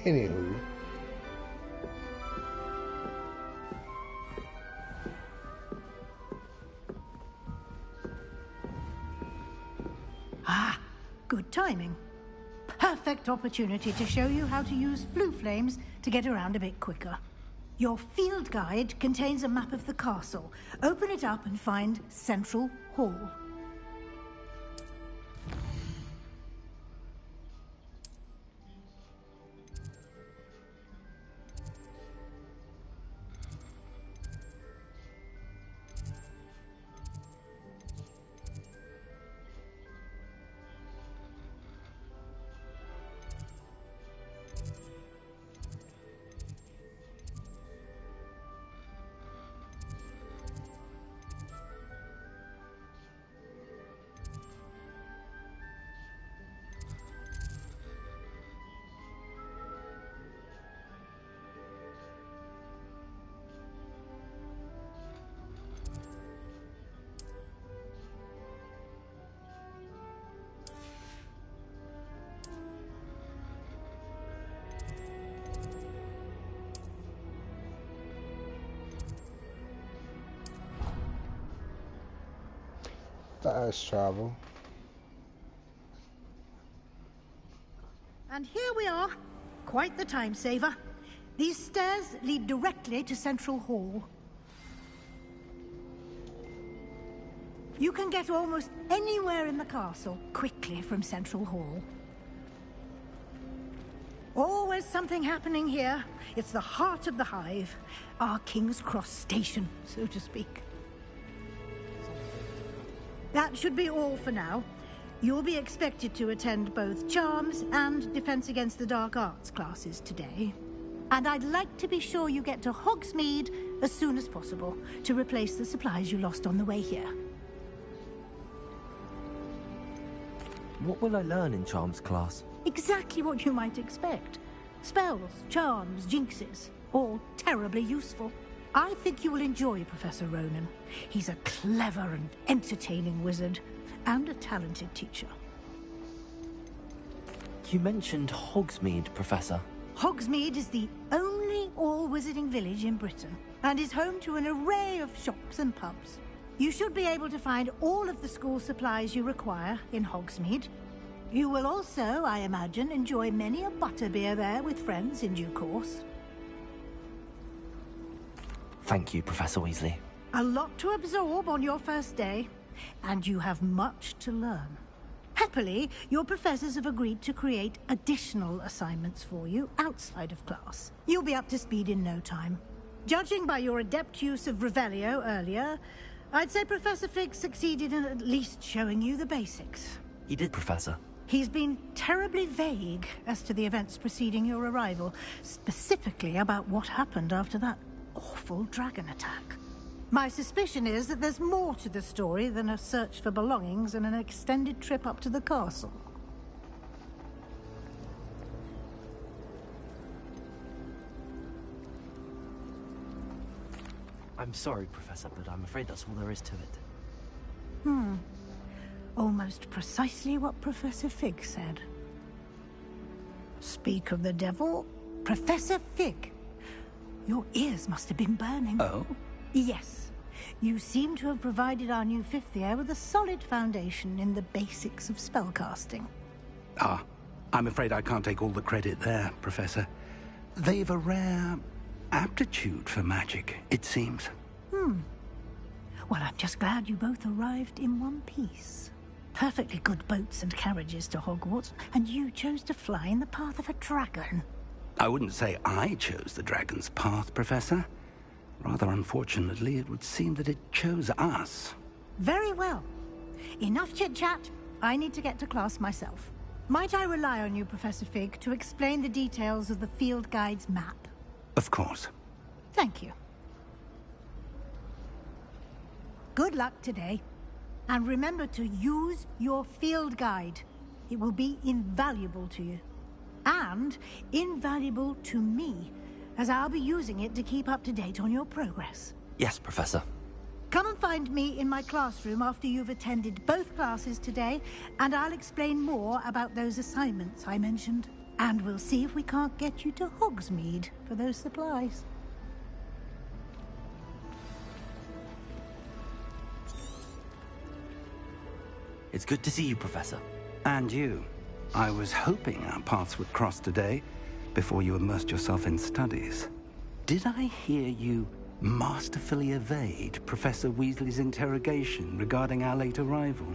Anywho. Ah, good timing. Perfect opportunity to show you how to use flue flames to get around a bit quicker. Your field guide contains a map of the castle. Open it up and find Central Hall. Fast travel. And here we are. Quite the time saver. These stairs lead directly to Central Hall. You can get almost anywhere in the castle quickly from Central Hall. Always something happening here. It's the heart of the Hive. Our King's Cross station, so to speak. That should be all for now. You'll be expected to attend both Charms and Defense Against the Dark Arts classes today. And I'd like to be sure you get to Hogsmeade as soon as possible to replace the supplies you lost on the way here. What will I learn in Charms class? Exactly what you might expect. Spells, charms, jinxes. all terribly useful. I think you will enjoy Professor Ronen. He's a clever and entertaining wizard, and a talented teacher. You mentioned Hogsmeade, Professor. Hogsmeade is the only all-wizarding village in Britain, and is home to an array of shops and pubs. You should be able to find all of the school supplies you require in Hogsmeade. You will also, I imagine, enjoy many a butterbeer there with friends in due course. Thank you, Professor Weasley. A lot to absorb on your first day, and you have much to learn. Happily, your professors have agreed to create additional assignments for you outside of class. You'll be up to speed in no time. Judging by your adept use of Revelio earlier, I'd say Professor Fig succeeded in at least showing you the basics. He did, Professor. He's been terribly vague as to the events preceding your arrival, specifically about what happened after that awful dragon attack. My suspicion is that there's more to the story than a search for belongings and an extended trip up to the castle. I'm sorry, Professor, but I'm afraid that's all there is to it. Almost precisely what Professor Fig said. Speak of the devil, Professor Fig. Your ears must have been burning. Oh? Yes. You seem to have provided our new fifth year with a solid foundation in the basics of spellcasting. Ah, I'm afraid I can't take all the credit there, Professor. They've a rare aptitude for magic, it seems. Well, I'm just glad you both arrived in one piece. Perfectly good boats and carriages to Hogwarts, and you chose to fly in the path of a dragon. I wouldn't say I chose the dragon's path, Professor. Rather unfortunately, it would seem that it chose us. Very well. Enough chit-chat. I need to get to class myself. Might I rely on you, Professor Fig, to explain the details of the field guide's map? Of course. Thank you. Good luck today. And remember to use your field guide. It will be invaluable to you. And invaluable to me, as I'll be using it to keep up to date on your progress. Yes, Professor. Come and find me in my classroom after you've attended both classes today, and I'll explain more about those assignments I mentioned. And we'll see if we can't get you to Hogsmeade for those supplies. It's good to see you, Professor. And you. I was hoping our paths would cross today, before you immersed yourself in studies. Did I hear you masterfully evade Professor Weasley's interrogation regarding our late arrival?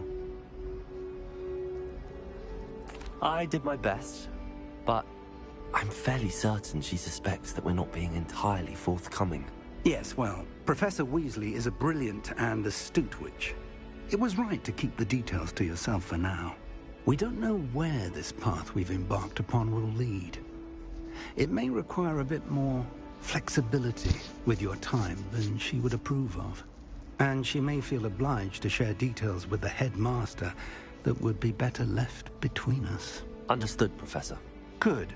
I did my best, but I'm fairly certain she suspects that we're not being entirely forthcoming. Yes, well, Professor Weasley is a brilliant and astute witch. It was right to keep the details to yourself for now. We don't know where this path we've embarked upon will lead. It may require a bit more flexibility with your time than she would approve of. And she may feel obliged to share details with the headmaster that would be better left between us. Understood, Professor. Good.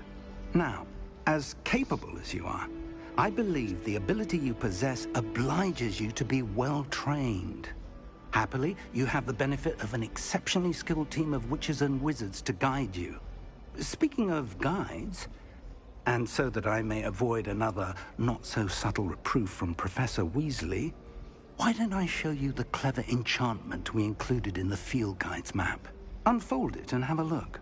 Now, as capable as you are, I believe the ability you possess obliges you to be well trained. Happily, you have the benefit of an exceptionally skilled team of witches and wizards to guide you. Speaking of guides, and so that I may avoid another not-so-subtle reproof from Professor Weasley, why don't I show you the clever enchantment we included in the field guide's map? Unfold it and have a look.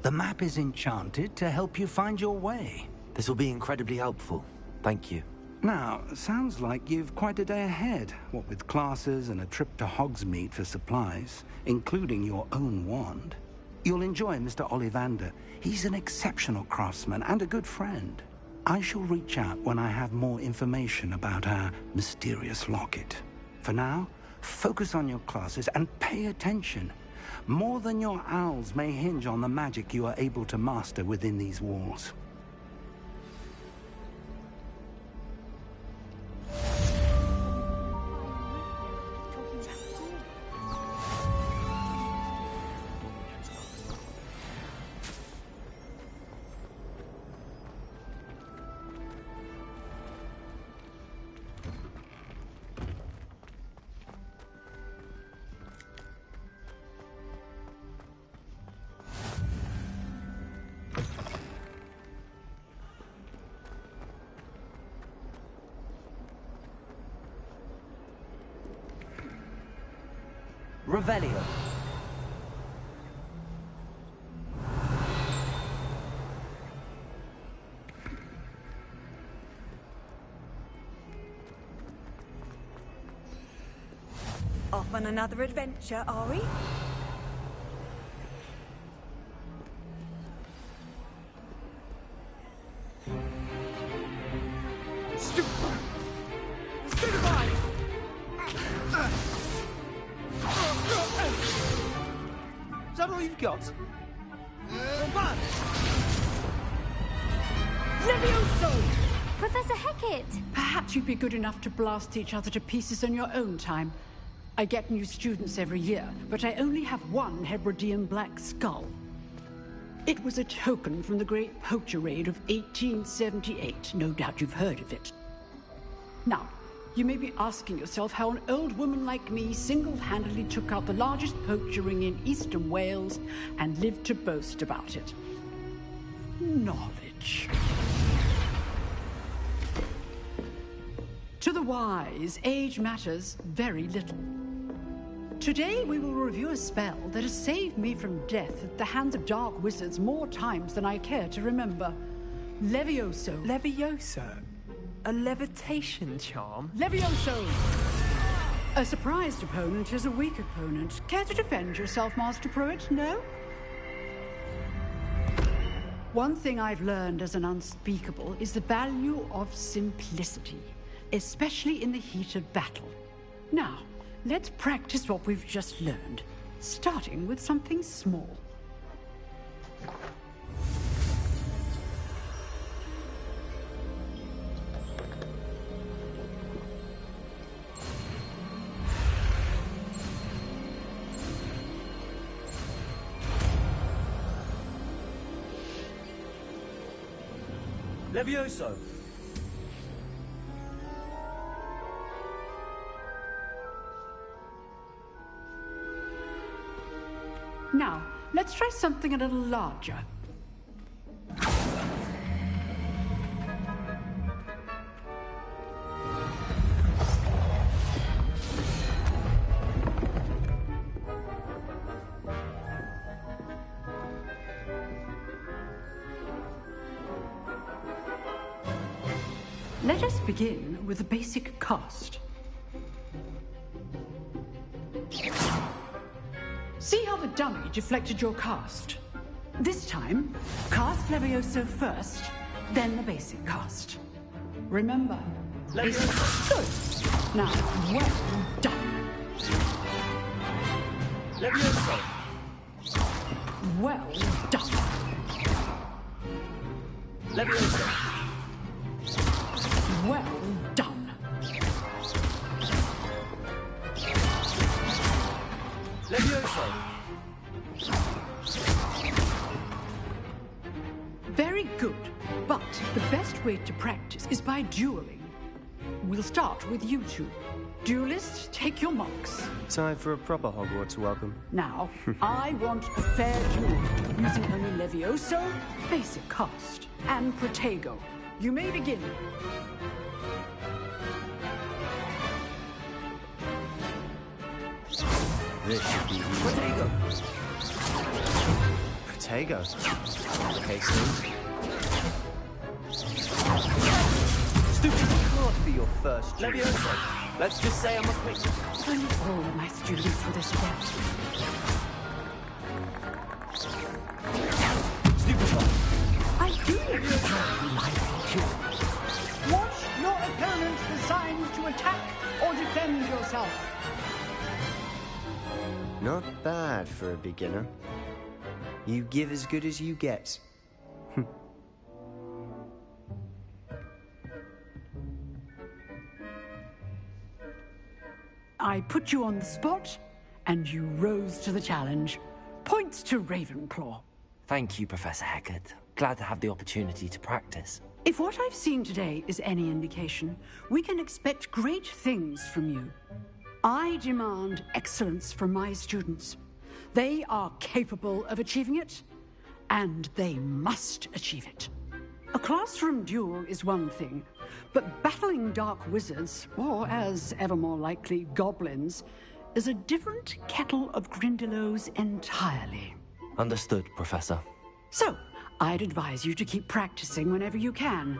The map is enchanted to help you find your way. This will be incredibly helpful. Thank you. Now, sounds like you've quite a day ahead, what with classes and a trip to Hogsmeade for supplies, including your own wand. You'll enjoy Mr. Ollivander. He's an exceptional craftsman and a good friend. I shall reach out when I have more information about our mysterious locket. For now, focus on your classes and pay attention. More than your owls may hinge on the magic you are able to master within these walls. Revelio. Off on another adventure, are we? Is that all you've got? Levioso! Professor Hecat! Perhaps you'd be good enough to blast each other to pieces on your own time. I get new students every year, but I only have one Hebridean black skull. It was a token from the Great Poacher Raid of 1878. No doubt you've heard of it. Now, you may be asking yourself how an old woman like me single-handedly took out the largest poacher ring in eastern Wales and lived to boast about it. Knowledge. To the wise, age matters very little. Today we will review a spell that has saved me from death at the hands of dark wizards more times than I care to remember. Levioso. Levioso? A levitation charm? Levioso! A surprised opponent is a weak opponent. Care to defend yourself, Master Pruitt? No? One thing I've learned as an unspeakable is the value of simplicity, especially in the heat of battle. Now, let's practice what we've just learned, starting with something small. Levioso! Now, let's try something a little larger. Let us begin with the basic cast. See how the dummy deflected your cast? This time, cast Levioso first, then the basic cast. Remember, Levioso. Good. Now, well done. Levioso. Well done. Levioso. Well done. Levioso. Very good, but the best way to practice is by dueling. We'll start with you two. Duelists, take your marks. Time for a proper Hogwarts welcome. Now, I want a fair duel, using only Levioso, basic cast, and Protego. You may begin. This should be Protego. Protego. Okay, Steve. Stupid. Can't be your first duel. Levioso. Let's just say I must make... If only all of my students were this bad. Stupid. I do like you. Watch your opponent for signs to attack or defend yourself. Not bad for a beginner. You give as good as you get. I put you on the spot, and you rose to the challenge. Points to Ravenclaw. Thank you, Professor Hecat. Glad to have the opportunity to practice. If what I've seen today is any indication, we can expect great things from you. I demand excellence from my students. They are capable of achieving it, and they must achieve it. A classroom duel is one thing, but battling dark wizards, or as ever more likely, goblins, is a different kettle of Grindylows entirely. Understood, Professor. So, I'd advise you to keep practicing whenever you can.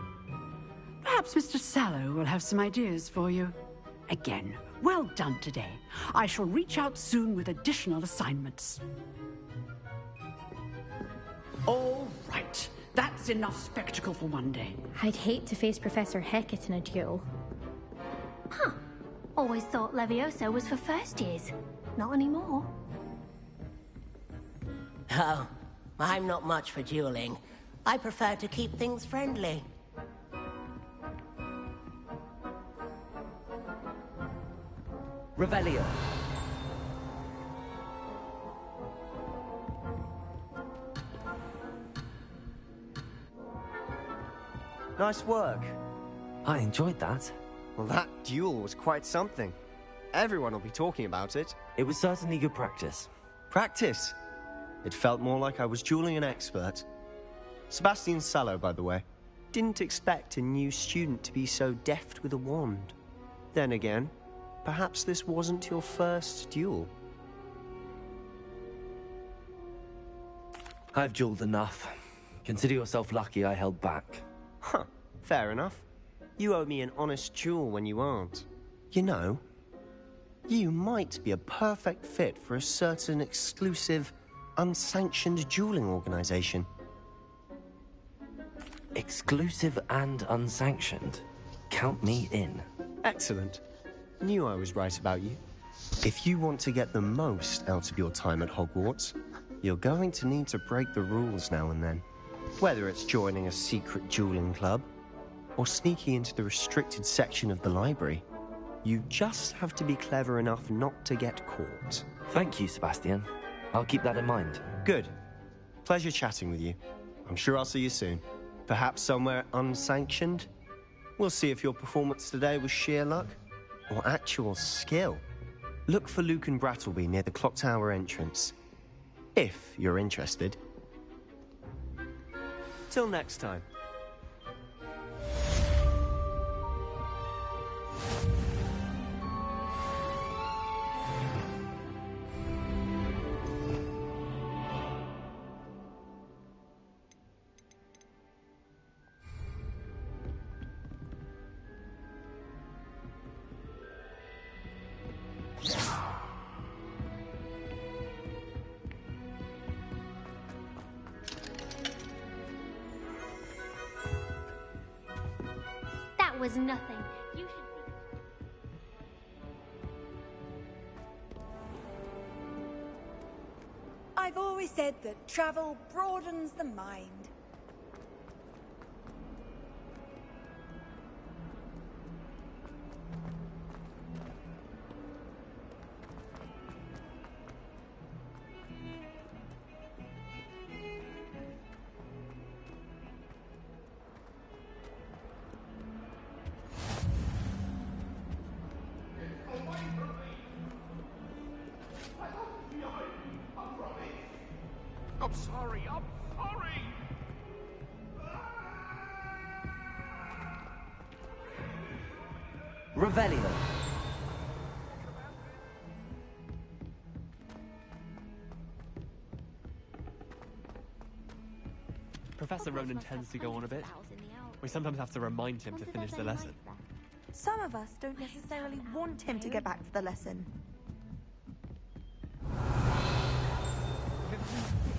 Perhaps Mr. Sallow will have some ideas for you. Again, well done today. I shall reach out soon with additional assignments. All right. That's enough spectacle for one day. I'd hate to face Professor Hecat in a duel. Huh. Always thought Levioso was for first years. Not anymore. Oh, I'm not much for dueling. I prefer to keep things friendly. Revelio. Nice work. I enjoyed that. Well, that duel was quite something. Everyone will be talking about it. It was certainly good practice. Practice? It felt more like I was dueling an expert. Sebastian Sallow, by the way. Didn't expect a new student to be so deft with a wand. Then again, perhaps this wasn't your first duel. I've dueled enough. Consider yourself lucky I held back. Huh, fair enough. You owe me an honest duel when you aren't. You know, you might be a perfect fit for a certain exclusive, unsanctioned dueling organization. Exclusive and unsanctioned? Count me in. Excellent. Knew I was right about you. If you want to get the most out of your time at Hogwarts, you're going to need to break the rules now and then. Whether it's joining a secret dueling club, or sneaking into the restricted section of the library, you just have to be clever enough not to get caught. Thank you, Sebastian. I'll keep that in mind. Good. Pleasure chatting with you. I'm sure I'll see you soon. Perhaps somewhere unsanctioned? We'll see if your performance today was sheer luck, or actual skill. Look for Luke and Brattleby near the Clock Tower entrance. If you're interested. Till next time. That was nothing. You should I've always said that travel broadens the mind. I'm sorry. Revelio. Professor Ronan tends to go on a bit. We sometimes have to remind him to finish the lesson. Some of us don't necessarily want him to get back to the lesson.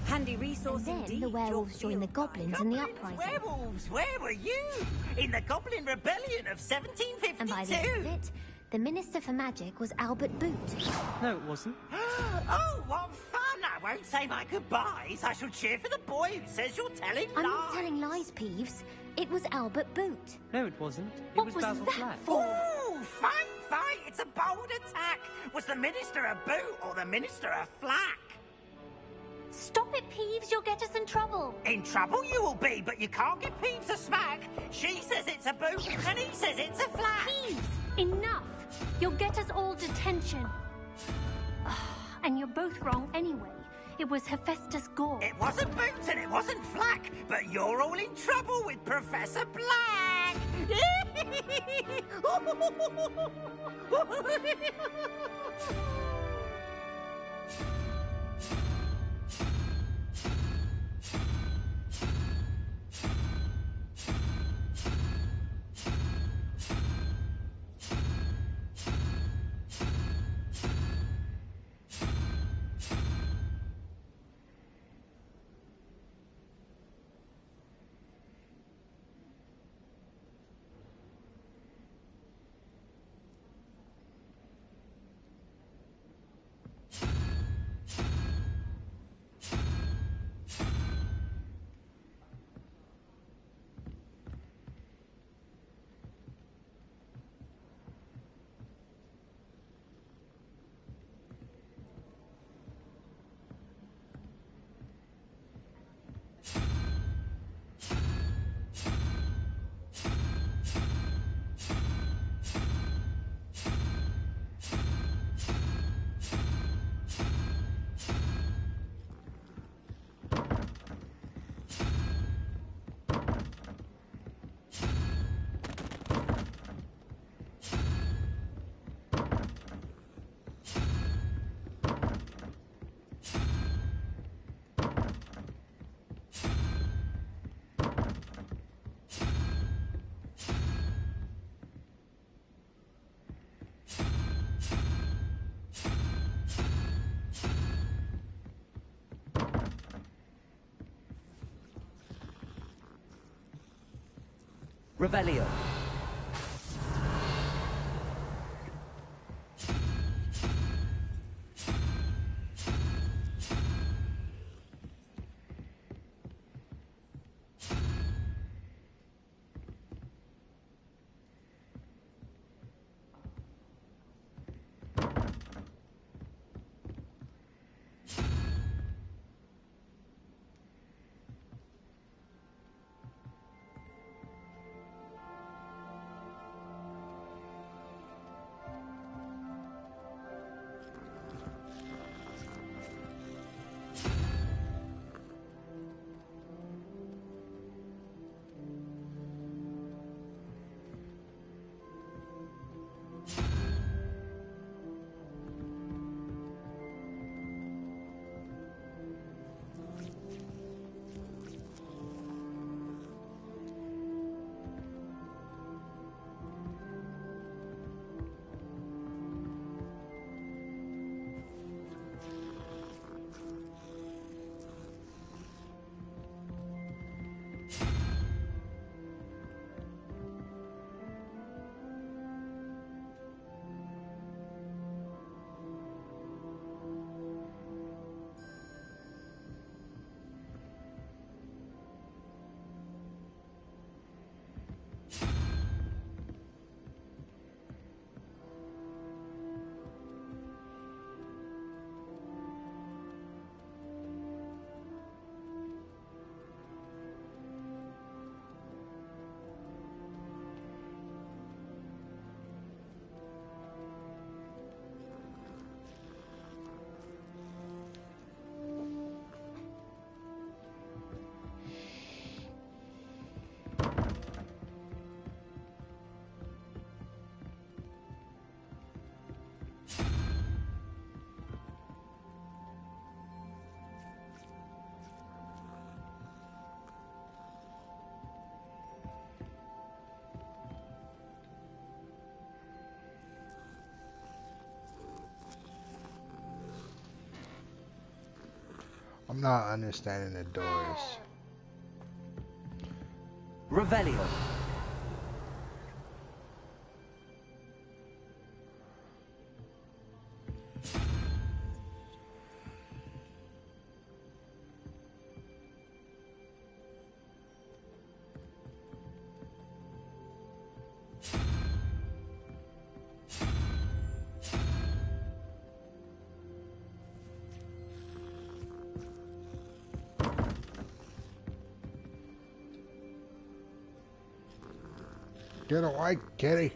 Handy resource and then indeed. the werewolves joined the goblins in the uprising. Werewolves, where were you? In the Goblin Rebellion of 1752. And by the end of it, the Minister for Magic was Albert Boot. No, it wasn't. Oh, what fun! I won't say my goodbyes. I shall cheer for the boy who says you're telling lies. I'm not telling lies, Peeves. It was Albert Boot. No, it wasn't. What was was Basil that Flack. for? Ooh, fight! It's a bold attack. Was the Minister a boot or the Minister a flack? Stop it, Peeves. You'll get us in trouble. In trouble you will be, but you can't give Peeves a smack. She says it's a boot, and he says it's a flack. Peeves, enough. You'll get us all detention. And you're both wrong anyway. It was Hephaestus Gore. It wasn't boot and it wasn't flack, but you're all in trouble with Professor Black. Revelio. I'm not understanding the doors. Revelio. Get away, kitty.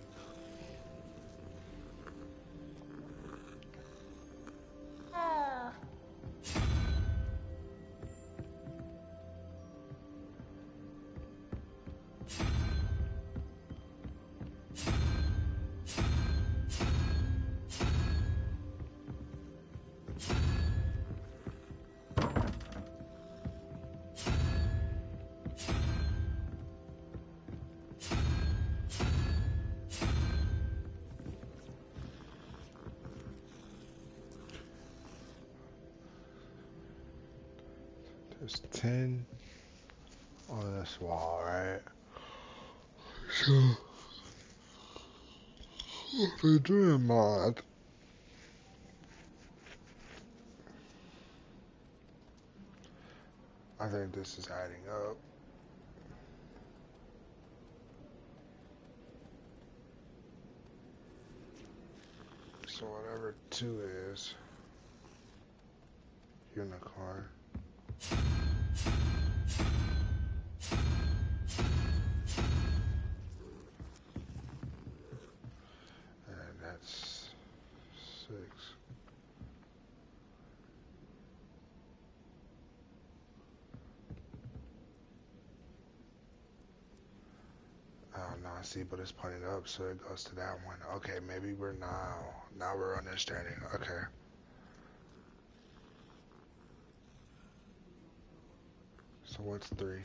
There's 10 on this wall, right? So, if I do a mod, I think this is adding up. So whatever 2 is, unicorn. And that's 6. Oh no, I see, but it's pointing up, so it goes to that one. Okay, maybe we're now we're understanding. Okay. So what's 3?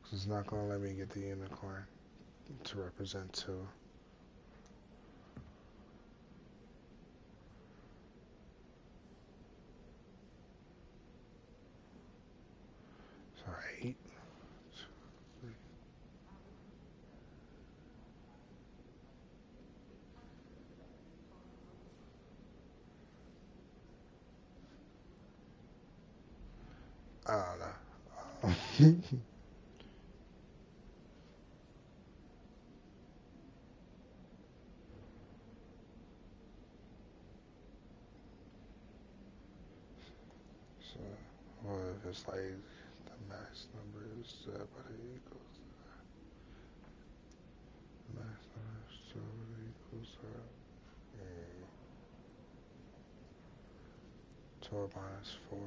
Because it's not going to let me get the unicorn to represent 2. don't know. So, what if it's like the max number is divided by the equals? The max number is divided by the equals. 12 minus 4.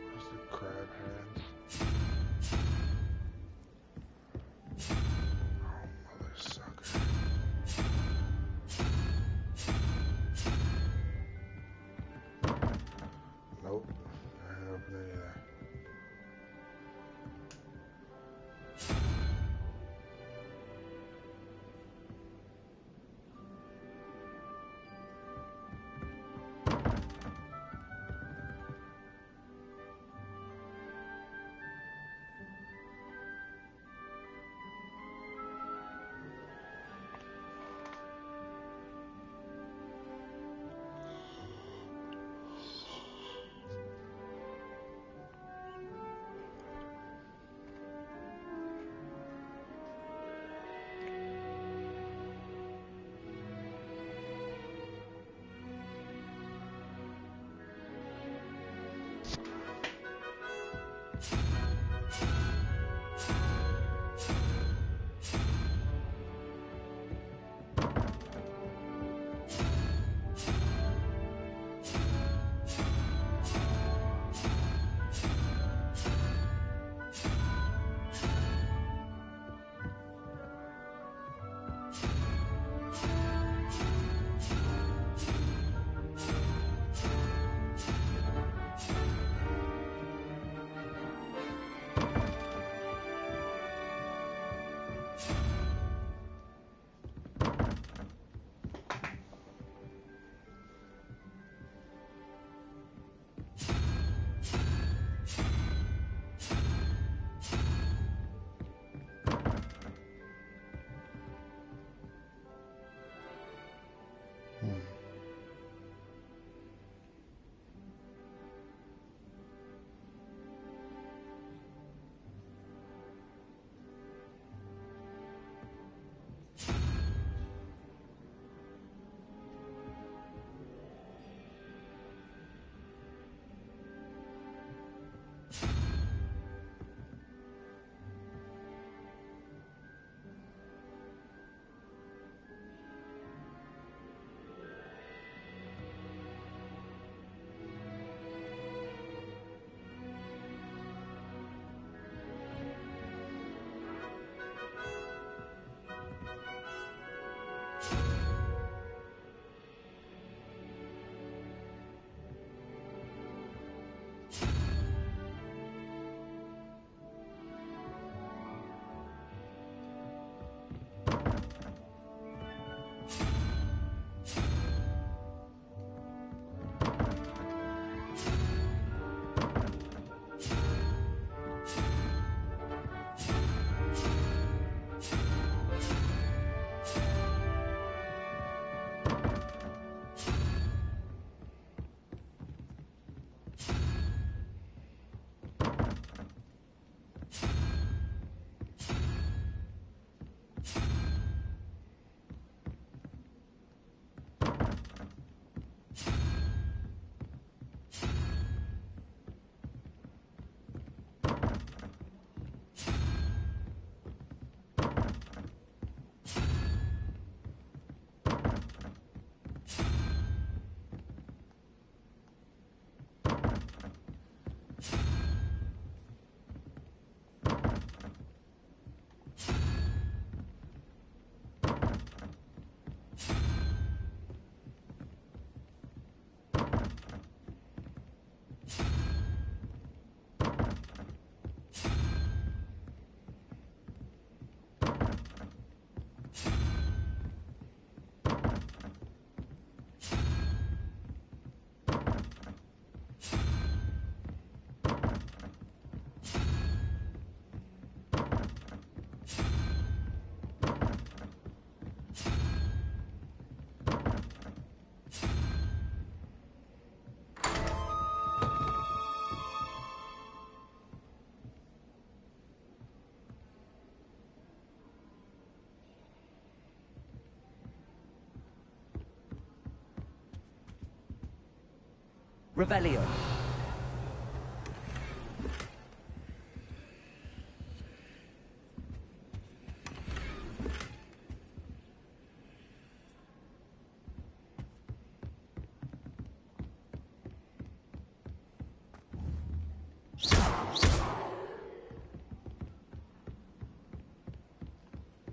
Where's the crab hands? Oh, mother sucker. Nope. I ain't open any of that. Revelio.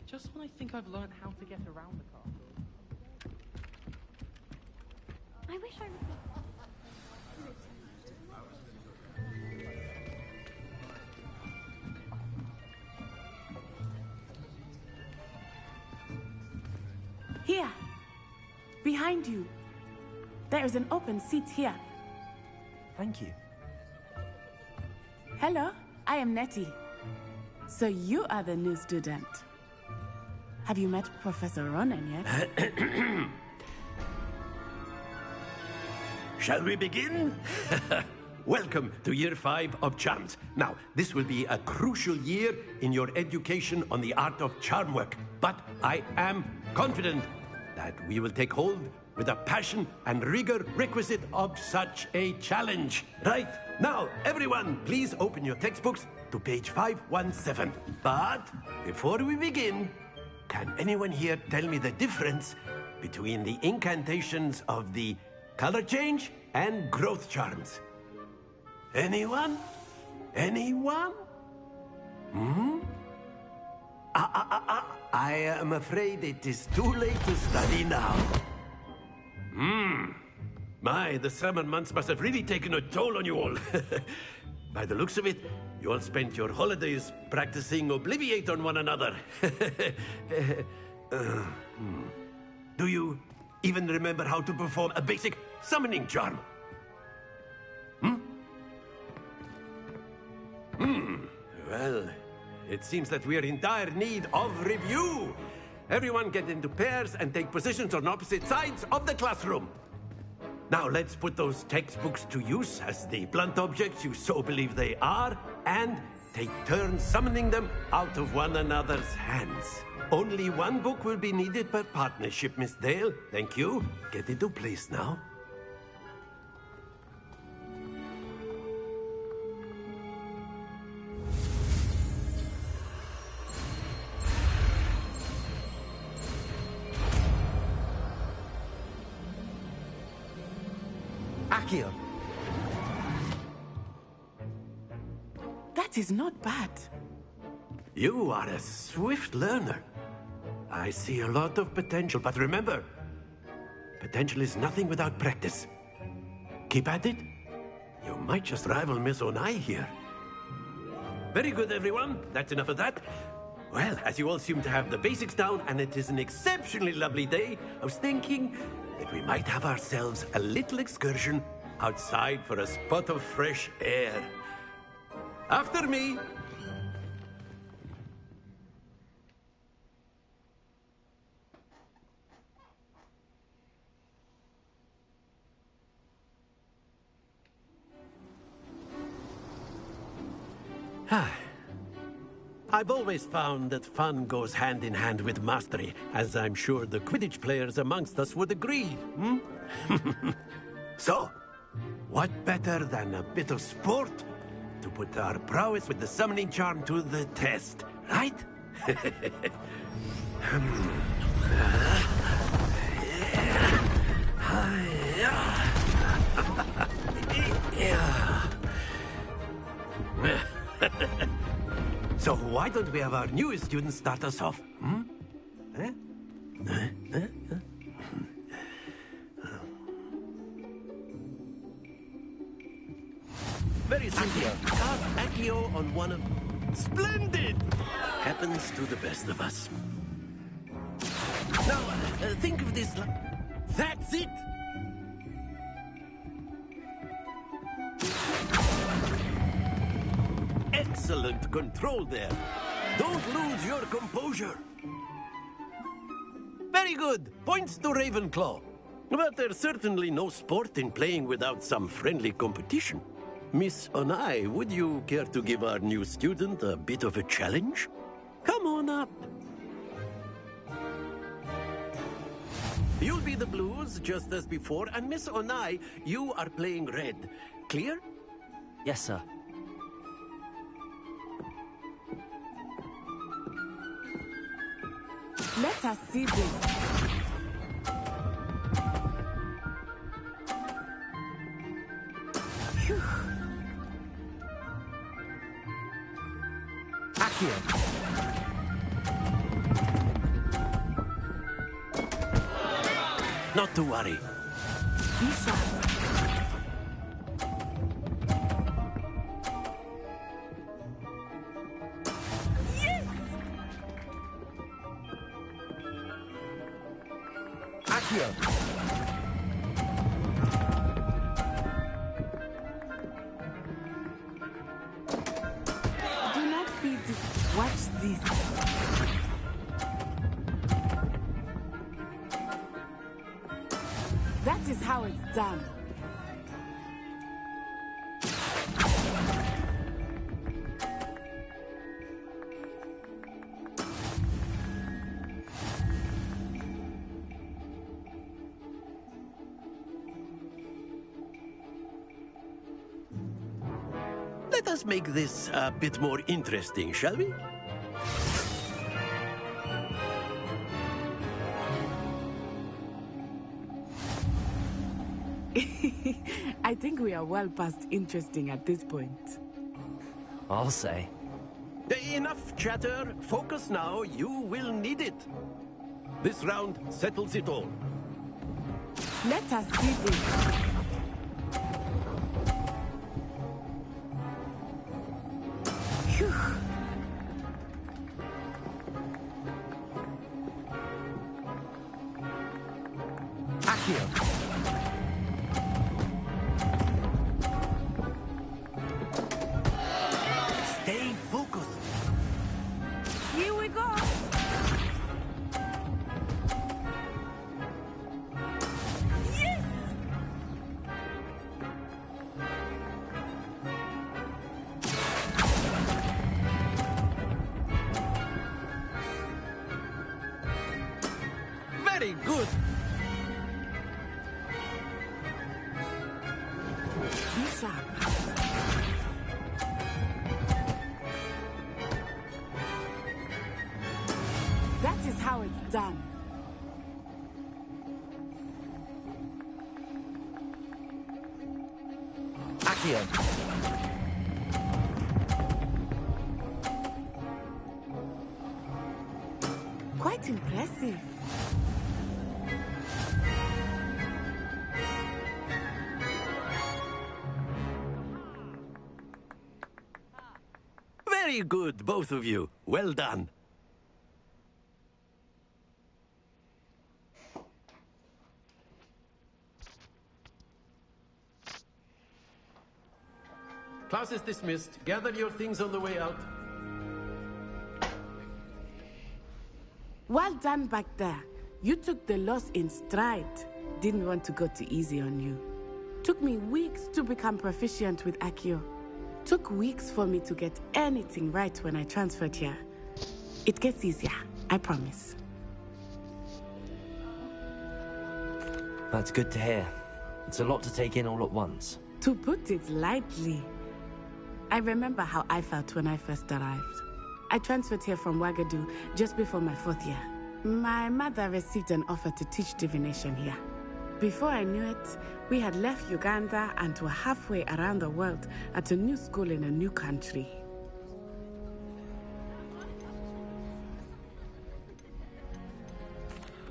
Just when I think I've learned how to get around the castle. I wish I Here. Behind you. There is an open seat here. Thank you. Hello, I am Nettie. So you are the new student. Have you met Professor Ronen yet? Shall we begin? Welcome to Year 5 of Charms. Now, this will be a crucial year in your education on the art of charm work, but I am confident that we will take hold with the passion and rigor requisite of such a challenge. Right, now, everyone, please open your textbooks to page 517. But before we begin, can anyone here tell me the difference between the incantations of the color change and growth charms? Anyone? Anyone? I am afraid it is too late to study now. My, the summer months must have really taken a toll on you all. By the looks of it, you all spent your holidays practicing Obliviate on one another. Do you even remember how to perform a basic summoning charm? Well, it seems that we are in dire need of review. Everyone get into pairs and take positions on opposite sides of the classroom. Now let's put those textbooks to use as the blunt objects you so believe they are, and take turns summoning them out of one another's hands. Only one book will be needed per partnership, Miss Dale. Thank you. Get into place now. Accio. That is not bad. You are a swift learner. I see a lot of potential, but remember, potential is nothing without practice. Keep at it. You might just rival Miss Onai here. Very good, everyone. That's enough of that. Well, as you all seem to have the basics down, and it is an exceptionally lovely day, I was thinking that we might have ourselves a little excursion outside for a spot of fresh air. After me. I've always found that fun goes hand in hand with mastery, as I'm sure the Quidditch players amongst us would agree. So, what better than a bit of sport to put our prowess with the summoning charm to the test, right? So why don't we have our newest student start us off? Very simple. Cast Accio on one of... Splendid! Happens to the best of us. Now, think of this... That's it! Excellent control there. Don't lose your composure. Very good. Points to Ravenclaw. But there's certainly no sport in playing without some friendly competition. Miss Onai, would you care to give our new student a bit of a challenge? Come on up. You'll be play the blues just as before, and Miss Onai, you are playing red. Clear? Yes, sir. Let us see this. Phew. Accio. Not to worry. Bishop. Yes! Accio. Do not be watch this. That is how it's done. Let us make this a bit more interesting, shall we? I think we are well past interesting at this point. I'll say. Enough chatter. Focus now. You will need it. This round settles it all. Let us see this. Phew. Accio. Stay focused. Here we go. Yes! Very good. Bishop. That is how it's done. Accio. Quite impressive. Very good, both of you. Well done. Class is dismissed. Gather your things on the way out. Well done back there. You took the loss in stride. Didn't want to go too easy on you. Took me weeks to become proficient with Accio. Took weeks for me to get anything right when I transferred here. It gets easier, I promise. That's good to hear. It's a lot to take in all at once. To put it lightly, I remember how I felt when I first arrived. I transferred here from Wagadu just before my 4th year. My mother received an offer to teach divination here. Before I knew it, we had left Uganda and were halfway around the world at a new school in a new country.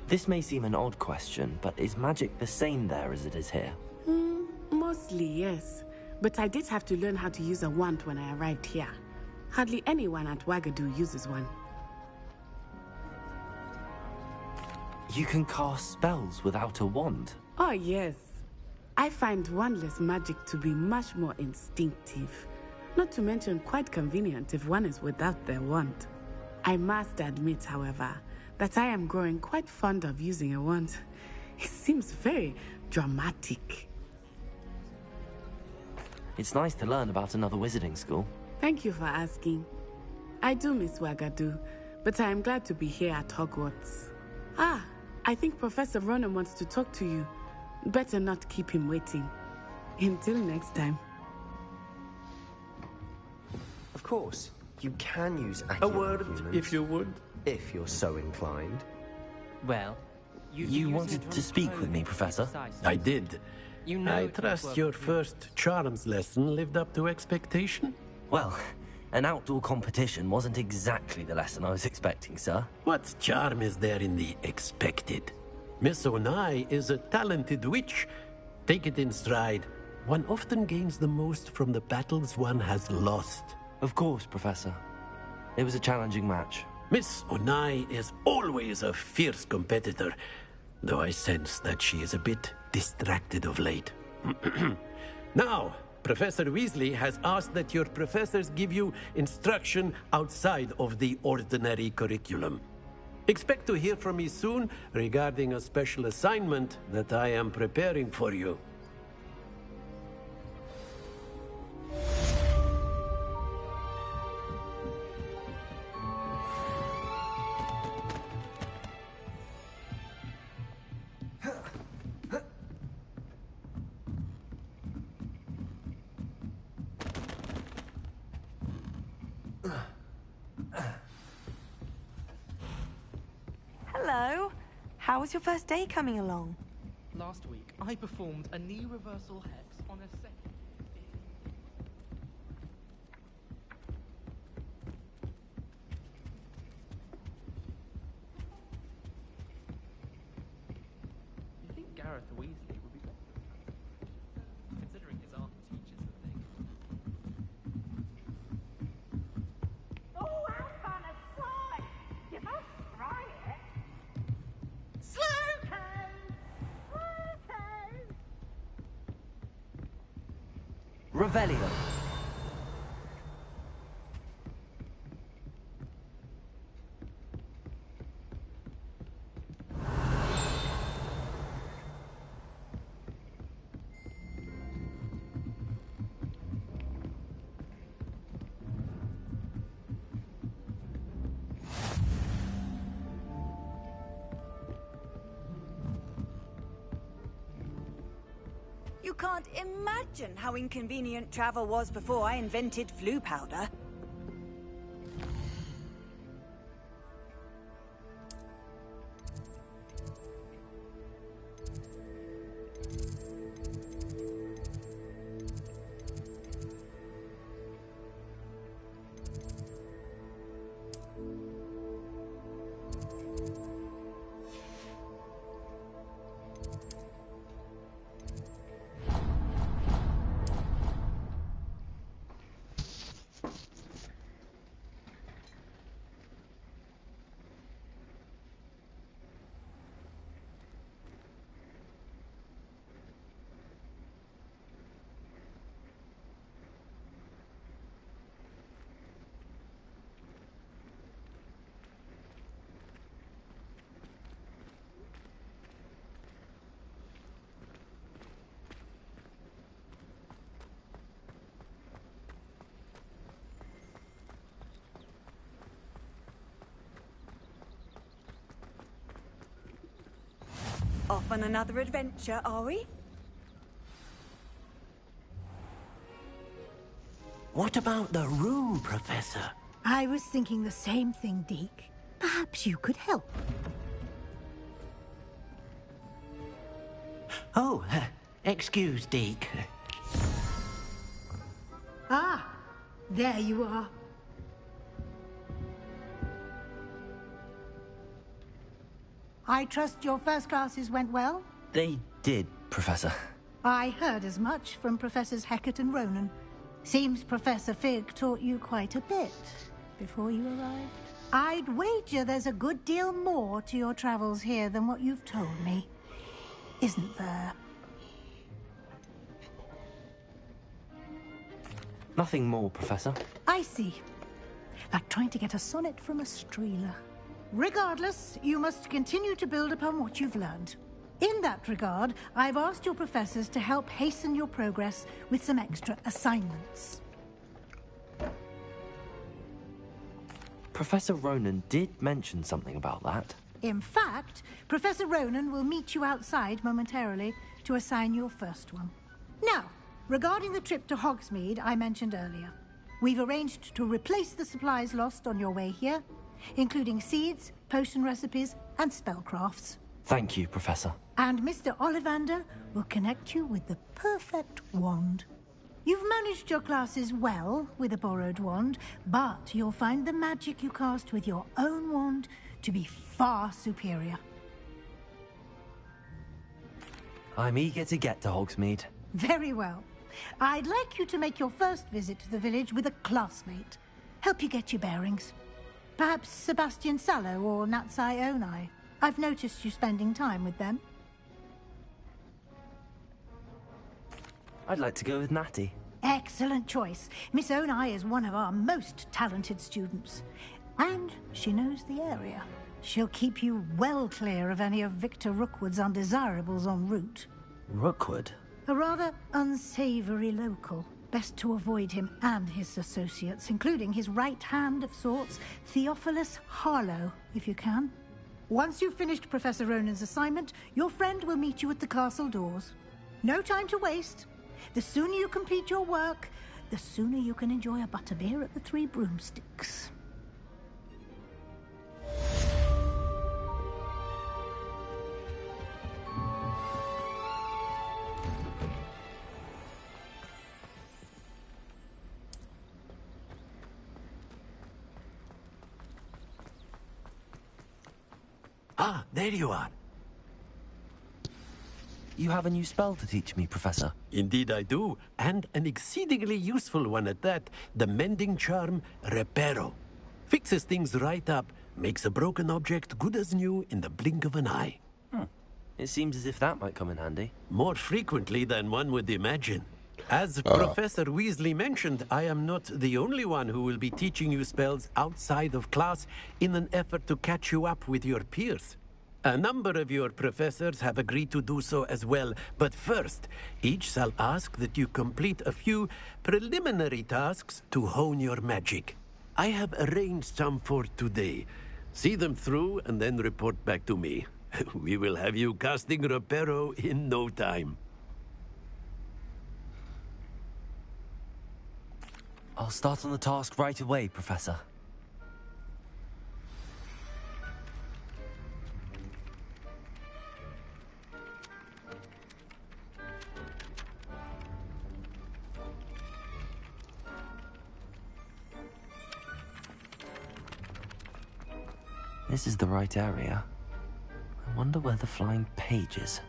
This may seem an odd question, but is magic the same there as it is here? Mostly, yes. But I did have to learn how to use a wand when I arrived here. Hardly anyone at Wagadu uses one. You can cast spells without a wand? Oh, yes. I find wandless magic to be much more instinctive. Not to mention quite convenient if one is without their wand. I must admit, however, that I am growing quite fond of using a wand. It seems very dramatic. It's nice to learn about another wizarding school. Thank you for asking. I do miss Wagadu, but I am glad to be here at Hogwarts. Ah, I think Professor Ronan wants to talk to you. Better not keep him waiting. Until next time. Of course, you can use A accurate word, humans, if you would. if you're so inclined. Well, you wanted to speak with me, Professor? I did. I trust your first charms lesson lived up to expectation? Well, an outdoor competition wasn't exactly the lesson I was expecting, sir. What charm is there in the expected? Miss Onai is a talented witch. Take it in stride. One often gains the most from the battles one has lost. Of course, Professor. It was a challenging match. Miss Onai is always a fierce competitor, though I sense that she is a bit distracted of late. Now, Professor Weasley has asked that your professors give you instruction outside of the ordinary curriculum. Expect to hear from me soon regarding a special assignment that I am preparing for you. Hello. How was your first day coming along? Last week, I performed a knee reversal hex on a second. You think Gareth Weasley would be better, considering his art teaches the thing. Oh, how fun a slide! You must try it. Revelio. You can't imagine how inconvenient travel was before I invented flu powder. Off on another adventure, are we? What about the room, Professor? I was thinking the same thing, Deke. Perhaps you could help. Oh, excuse, Deke. Ah, there you are. I trust your first classes went well? They did, Professor. I heard as much from Professors Hecat and Ronan. Seems Professor Fig taught you quite a bit before you arrived. I'd wager there's a good deal more to your travels here than what you've told me. Isn't there? Nothing more, Professor. I see. Like trying to get a sonnet from a streeler. Regardless, you must continue to build upon what you've learned. In that regard, I've asked your professors to help hasten your progress with some extra assignments. Professor Ronan did mention something about that. In fact, Professor Ronan will meet you outside momentarily to assign your first one. Now, regarding the trip to Hogsmeade I mentioned earlier, we've arranged to replace the supplies lost on your way here, including seeds, potion recipes, and spellcrafts. Thank you, Professor. And Mr. Ollivander will connect you with the perfect wand. You've managed your classes well with a borrowed wand, but you'll find the magic you cast with your own wand to be far superior. I'm eager to get to Hogsmeade. Very well. I'd like you to make your first visit to the village with a classmate. Help you get your bearings. Perhaps Sebastian Sallow or Natsai Onai. I've noticed you spending time with them. I'd like to go with Natty. Excellent choice. Miss Onai is one of our most talented students. And she knows the area. She'll keep you well clear of any of Victor Rookwood's undesirables en route. Rookwood? A rather unsavory local. Best to avoid him and his associates, including his right hand of sorts, Theophilus Harlow, if you can. Once you've finished Professor Ronan's assignment, your friend will meet you at the castle doors. No time to waste. The sooner you complete your work, the sooner you can enjoy a butterbeer at the Three Broomsticks. Ah, there you are. You have a new spell to teach me, Professor. Indeed I do, and an exceedingly useful one at that. The mending charm, Reparo. Fixes things right up, makes a broken object good as new in the blink of an eye. It seems as if that might come in handy. More frequently than one would imagine. As Professor Weasley mentioned, I am not the only one who will be teaching you spells outside of class in an effort to catch you up with your peers. A number of your professors have agreed to do so as well, but first, each shall ask that you complete a few preliminary tasks to hone your magic. I have arranged some for today. See them through and then report back to me. We will have you casting Reparo in no time. I'll start on the task right away, Professor. This is the right area. I wonder where the flying page is.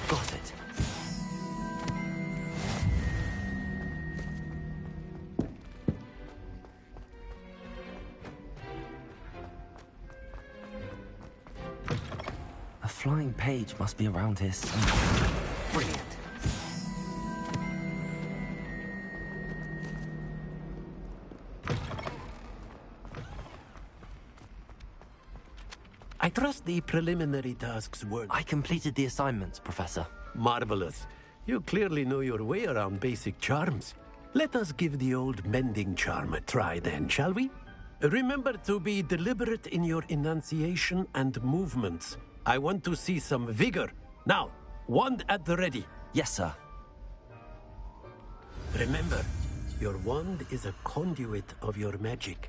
Got it. A flying page must be around here somewhere. Brilliant. I trust the preliminary tasks were... I completed the assignments, Professor. Marvelous. You clearly know your way around basic charms. Let us give the old mending charm a try then, shall we? Remember to be deliberate in your enunciation and movements. I want to see some vigor. Now, wand at the ready. Yes, sir. Remember, your wand is a conduit of your magic.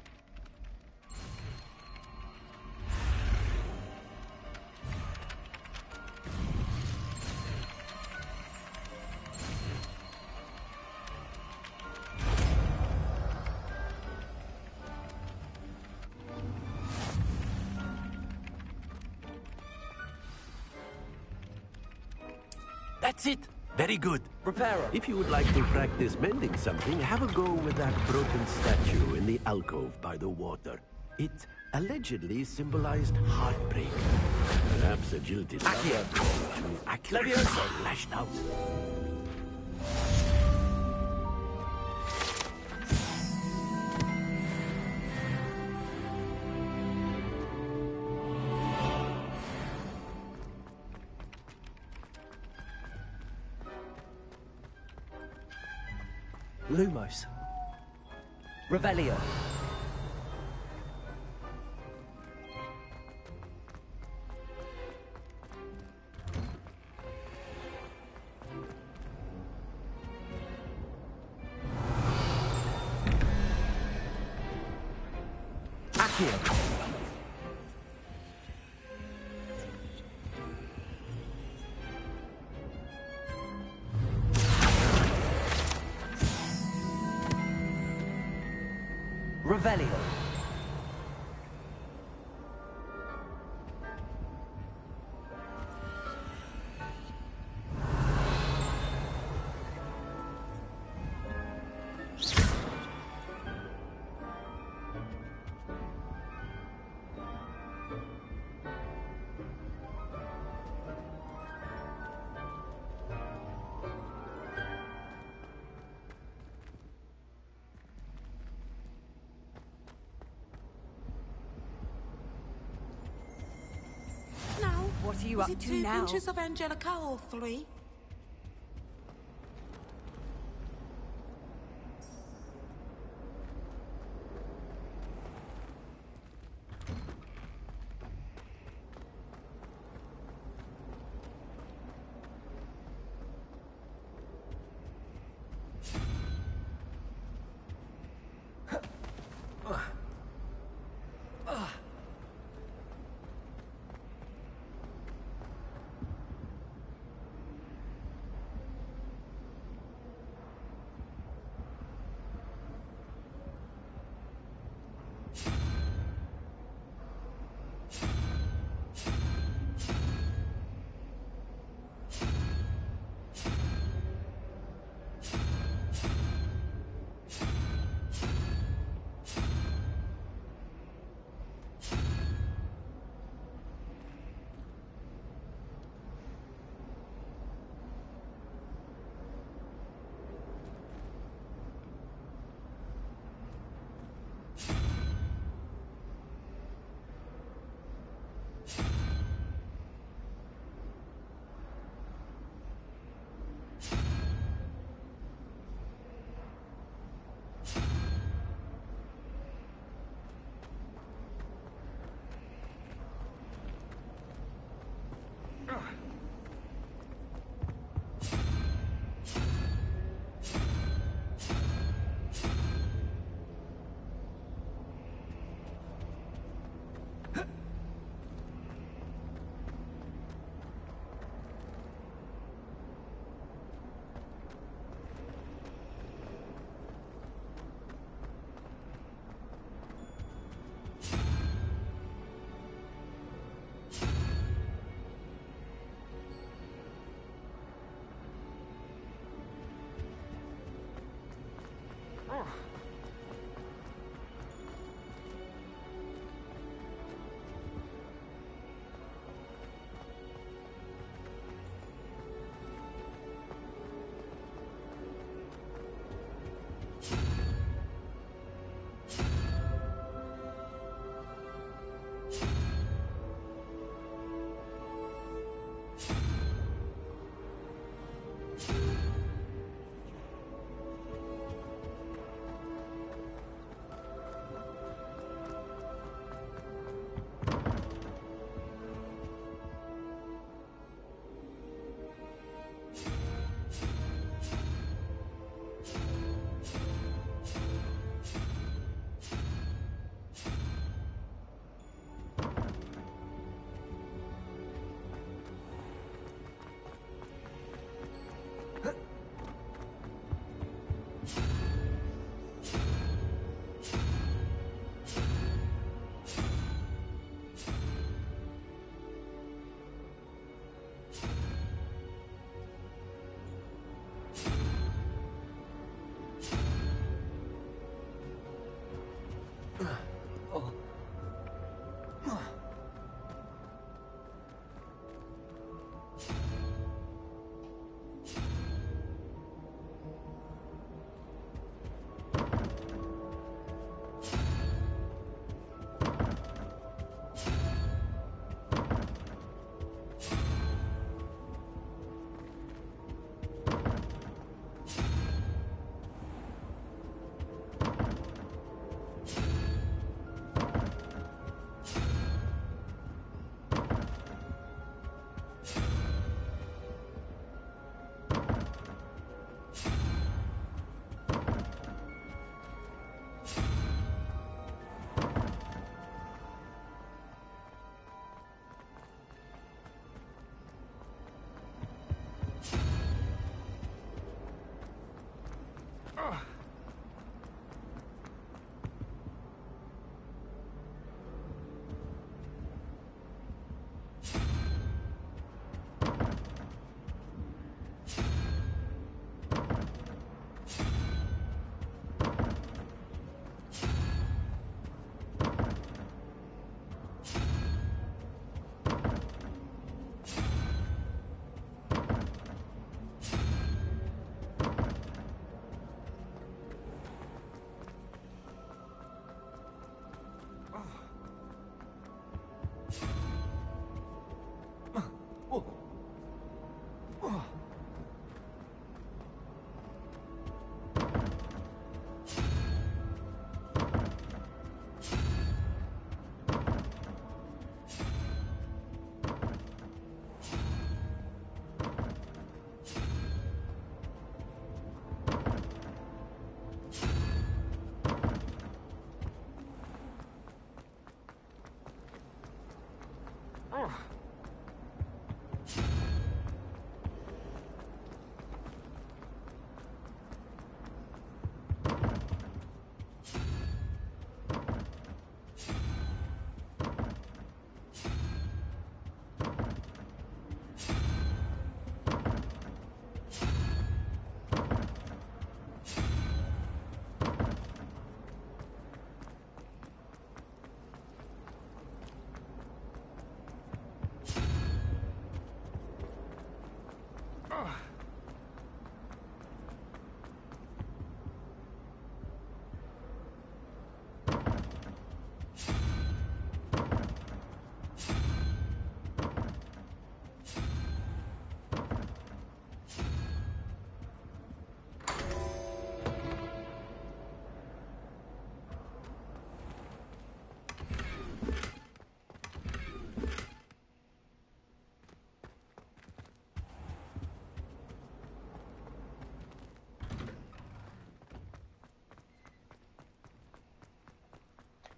That's it. Very good. Reparo. If you would like to practice mending something, have a go with that broken statue in the alcove by the water. It allegedly symbolized heartbreak. Perhaps agility. Levioso! Lashed out. Lumos. Revelio. Accio. Revelio. What are you Is up it to 2 now? pinches of Angelica or 3?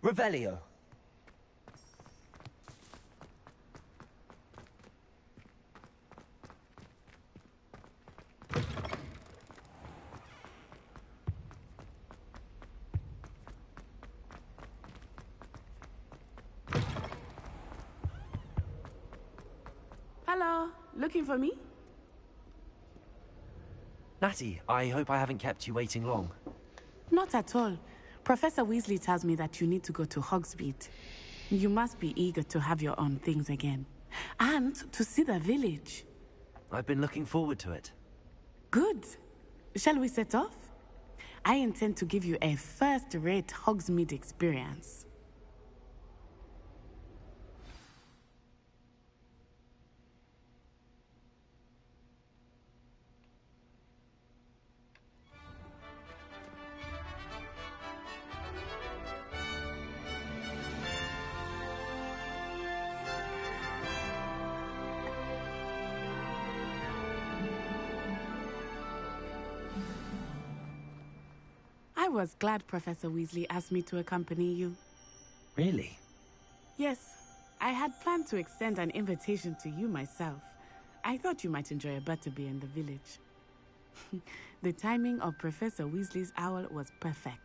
Revelio. Hello, looking for me? Natty, I hope I haven't kept you waiting long. Not at all. Professor Weasley tells me that you need to go to Hogsmeade. You must be eager to have your own things again. And to see the village. I've been looking forward to it. Good. Shall we set off? I intend to give you a first-rate Hogsmeade experience. I was glad Professor Weasley asked me to accompany you. Really? Yes, I had planned to extend an invitation to you myself. I thought you might enjoy a butterbeer in the village. The timing of Professor Weasley's owl was perfect.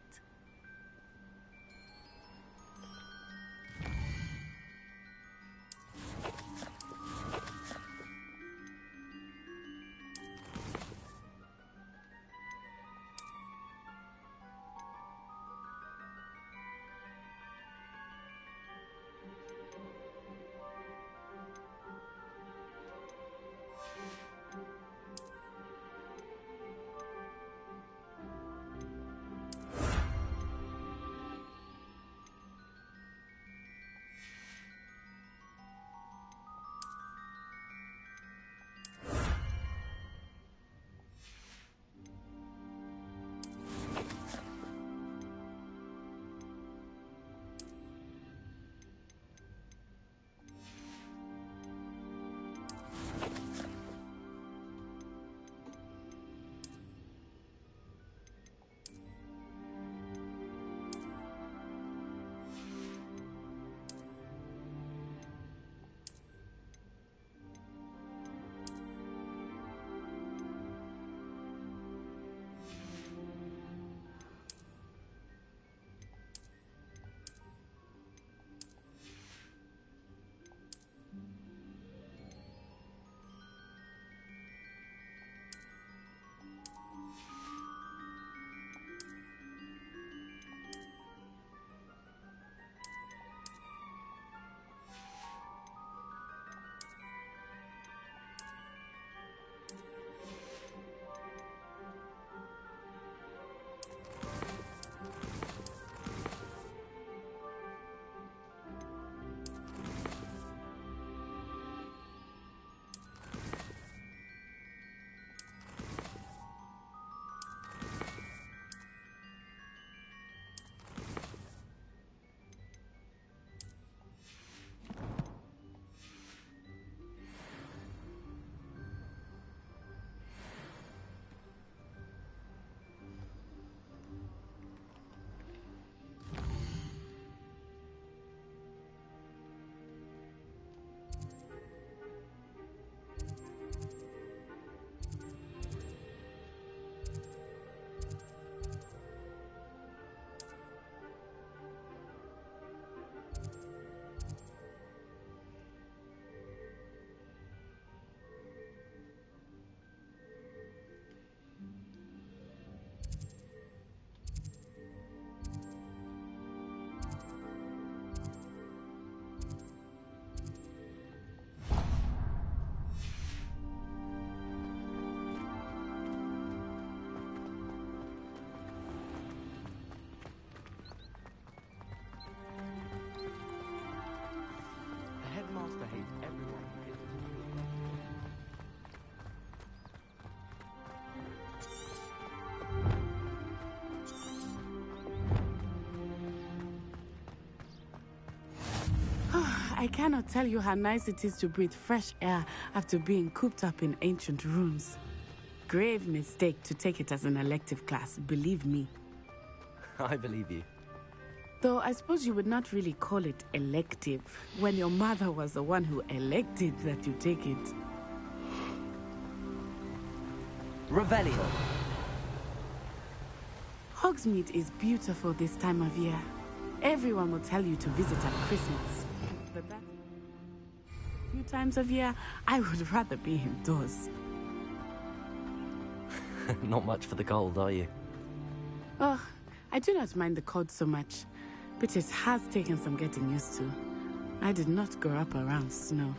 must have hated everyone who did it. I cannot tell you how nice it is to breathe fresh air after being cooped up in ancient ruins. Grave mistake to take it as an elective class, believe me. I believe you. Though I suppose you would not really call it elective when your mother was the one who elected that you take it. Revelio. Hogsmeade is beautiful this time of year. Everyone will tell you to visit at Christmas. But that few times of year, I would rather be indoors. Not much for the cold, are you? Oh, I do not mind the cold so much, but it has taken some getting used to. I did not grow up around snow.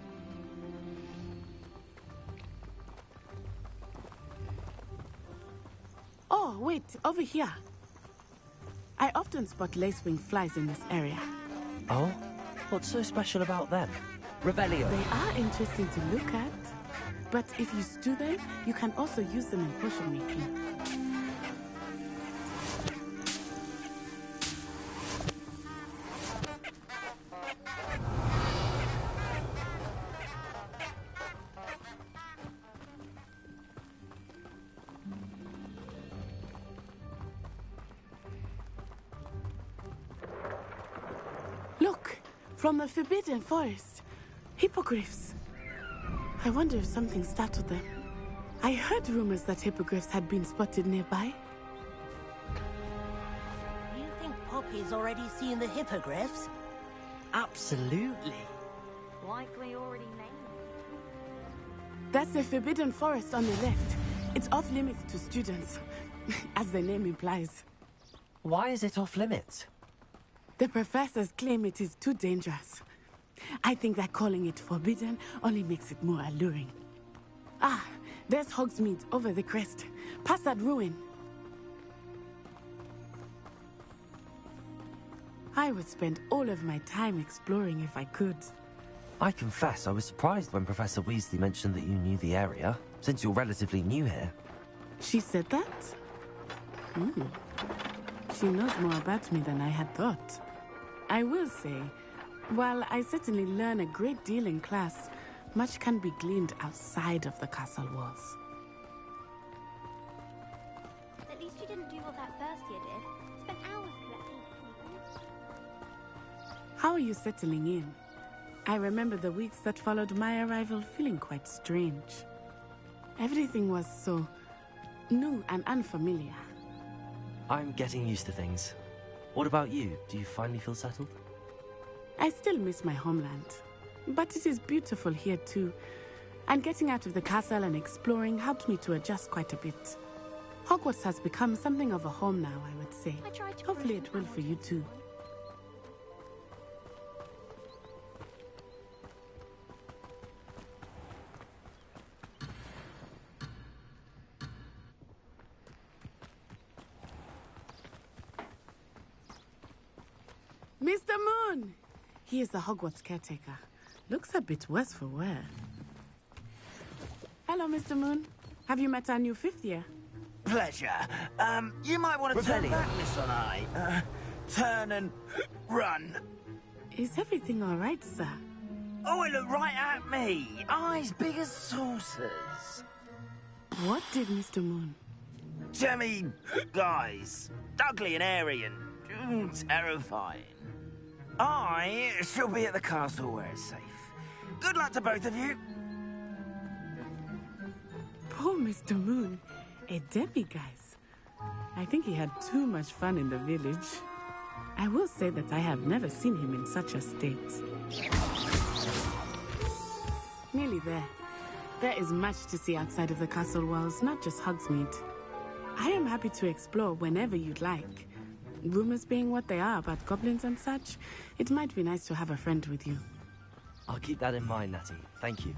Oh, wait, over here. I often spot lacewing flies in this area. Oh? What's so special about them? Revelio. They are interesting to look at, but if you stew them, you can also use them in potion making. Look, from the Forbidden Forest. Hippogriffs. I wonder if something startled them. I heard rumors that hippogriffs had been spotted nearby. You think Poppy's already seen the hippogriffs? Absolutely. Likely already named. That's the Forbidden Forest on the left. It's off limits to students, as the name implies. Why is it off limits? The professors claim it is too dangerous. I think that calling it forbidden only makes it more alluring. Ah, there's Hogsmeade over the crest. Past that ruin. I would spend all of my time exploring if I could. I confess I was surprised when Professor Weasley mentioned that you knew the area, since you're relatively new here. She said that? She knows more about me than I had thought. I will say, while I certainly learn a great deal in class, much can be gleaned outside of the castle walls. At least you didn't do what that first year did. Spent hours collecting people. How are you settling in? I remember the weeks that followed my arrival feeling quite strange. Everything was so new and unfamiliar. I'm getting used to things. What about you? Do you finally feel settled? I still miss my homeland, but it is beautiful here too. And getting out of the castle and exploring helped me to adjust quite a bit. Hogwarts has become something of a home now, I would say. Hopefully it will for you too. Mr. Moon! He is the Hogwarts caretaker. Looks a bit worse for wear. Hello, Mr. Moon. Have you met our new fifth year? Pleasure. You might want to turn back, Miss Onai. Turn and run. Is everything all right, sir? Oh, it looked right at me. Eyes big as saucers. What did Mr. Moon? Jemmy, guys. Ugly and airy and terrifying. I shall be at the castle where it's safe. Good luck to both of you. Poor Mr. Moon. A demiguise. I think he had too much fun in the village. I will say that I have never seen him in such a state. Nearly there. There is much to see outside of the castle walls, not just Hogsmeade. I am happy to explore whenever you'd like. Rumors being what they are about goblins and such, it might be nice to have a friend with you. I'll keep that in mind, Natty. Thank you.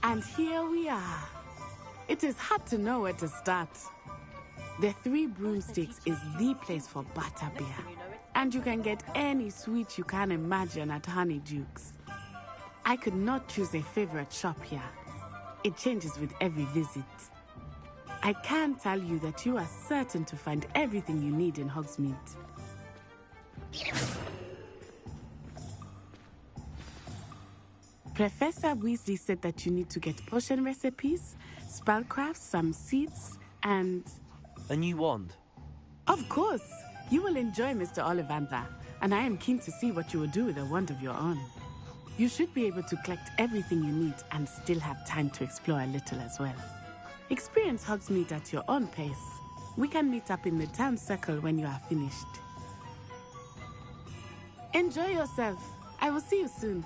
And here we are. It is hard to know where to start. The Three Broomsticks is the place for butterbeer. And you can get any sweet you can imagine at Honeydukes. I could not choose a favorite shop here. It changes with every visit. I can tell you that you are certain to find everything you need in Hogsmeade. Professor Weasley said that you need to get potion recipes, spellcrafts, some seeds, and... A new wand? Of course! You will enjoy Mr. Ollivander, and I am keen to see what you will do with a wand of your own. You should be able to collect everything you need and still have time to explore a little as well. Experience Hogsmeade at your own pace. We can meet up in the town circle when you are finished. Enjoy yourself. I will see you soon.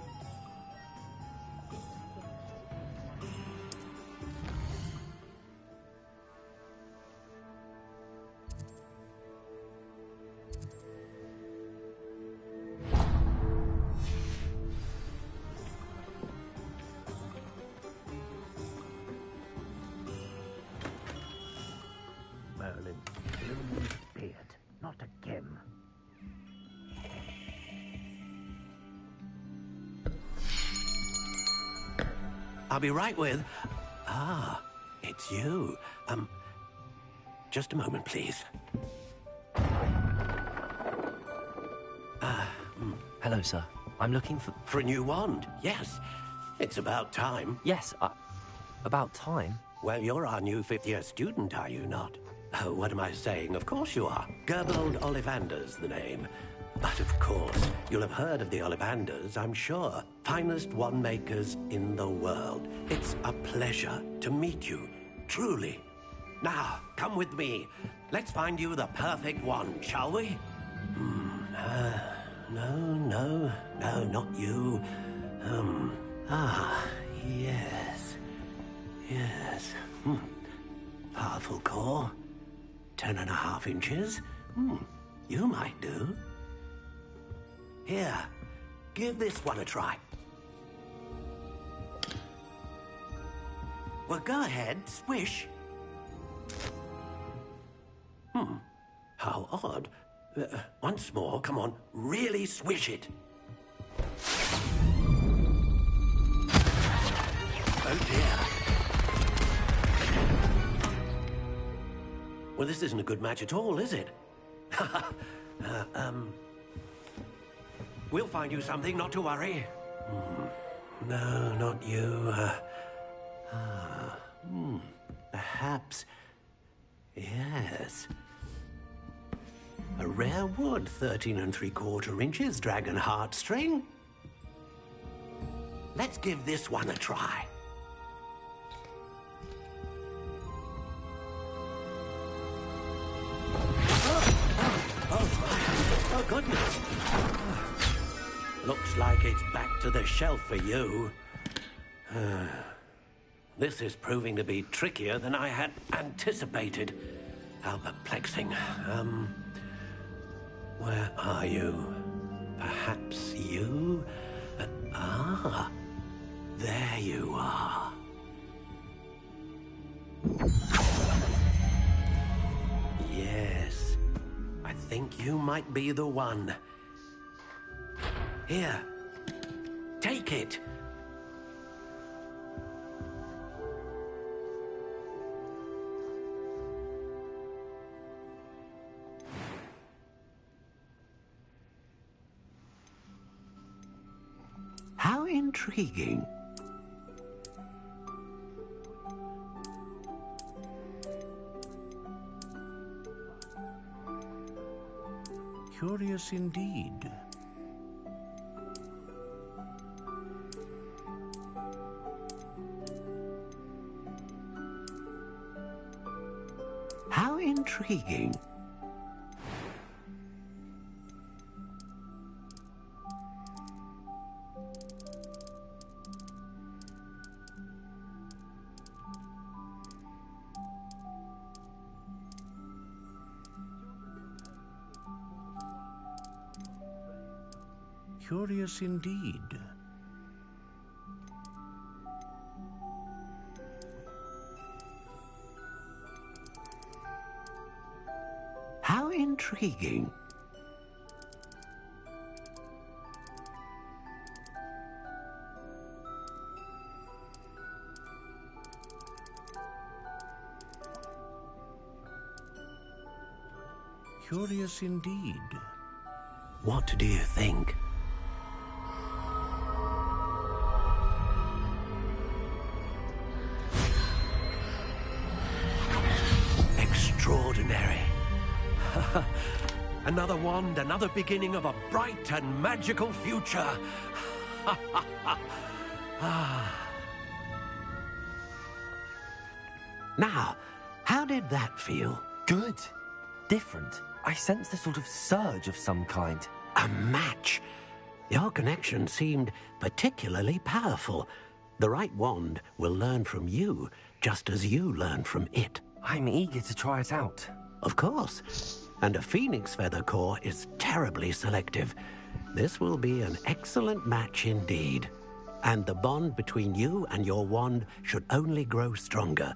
Merlin, Lumen's beard, not a gem. I'll be right with... Ah, it's you. Just a moment, please. Hello, sir. I'm looking for... For a new wand, yes. It's about time. Yes, about time? Well, you're our new fifth-year student, are you not? Oh, what am I saying? Of course you are. Gerbold Ollivander's the name. But of course, you'll have heard of the Ollivanders, I'm sure. Finest wand makers in the world. It's a pleasure to meet you, truly. Now, come with me. Let's find you the perfect wand, shall we? No, not you. Yes. Powerful core. 10.5 inches. You might do. Here, give this one a try. Well, go ahead, swish. How odd. Once more, come on, really swish it. Oh dear. Well, this isn't a good match at all, is it? We'll find you something, not to worry. No, not you. Perhaps... Yes. A rare wood, 13 3/4 inches, dragon heartstring. Let's give this one a try. Oh, goodness. Looks like it's back to the shelf for you. This is proving to be trickier than I had anticipated. How perplexing. Where are you? Perhaps you? There you are. Yes. I think you might be the one. Here. Take it. How intriguing. Curious indeed. How intriguing. Curious indeed. intriguing. Curious indeed. What do you think? Extraordinary. Another wand, another beginning of a bright and magical future. Now, how did that feel? Good. Different. I sensed a sort of surge of some kind. A match. Your connection seemed particularly powerful. The right wand will learn from you, just as you learn from it. I'm eager to try it out. Of course. And a phoenix feather core is terribly selective. This will be an excellent match indeed. And the bond between you and your wand should only grow stronger.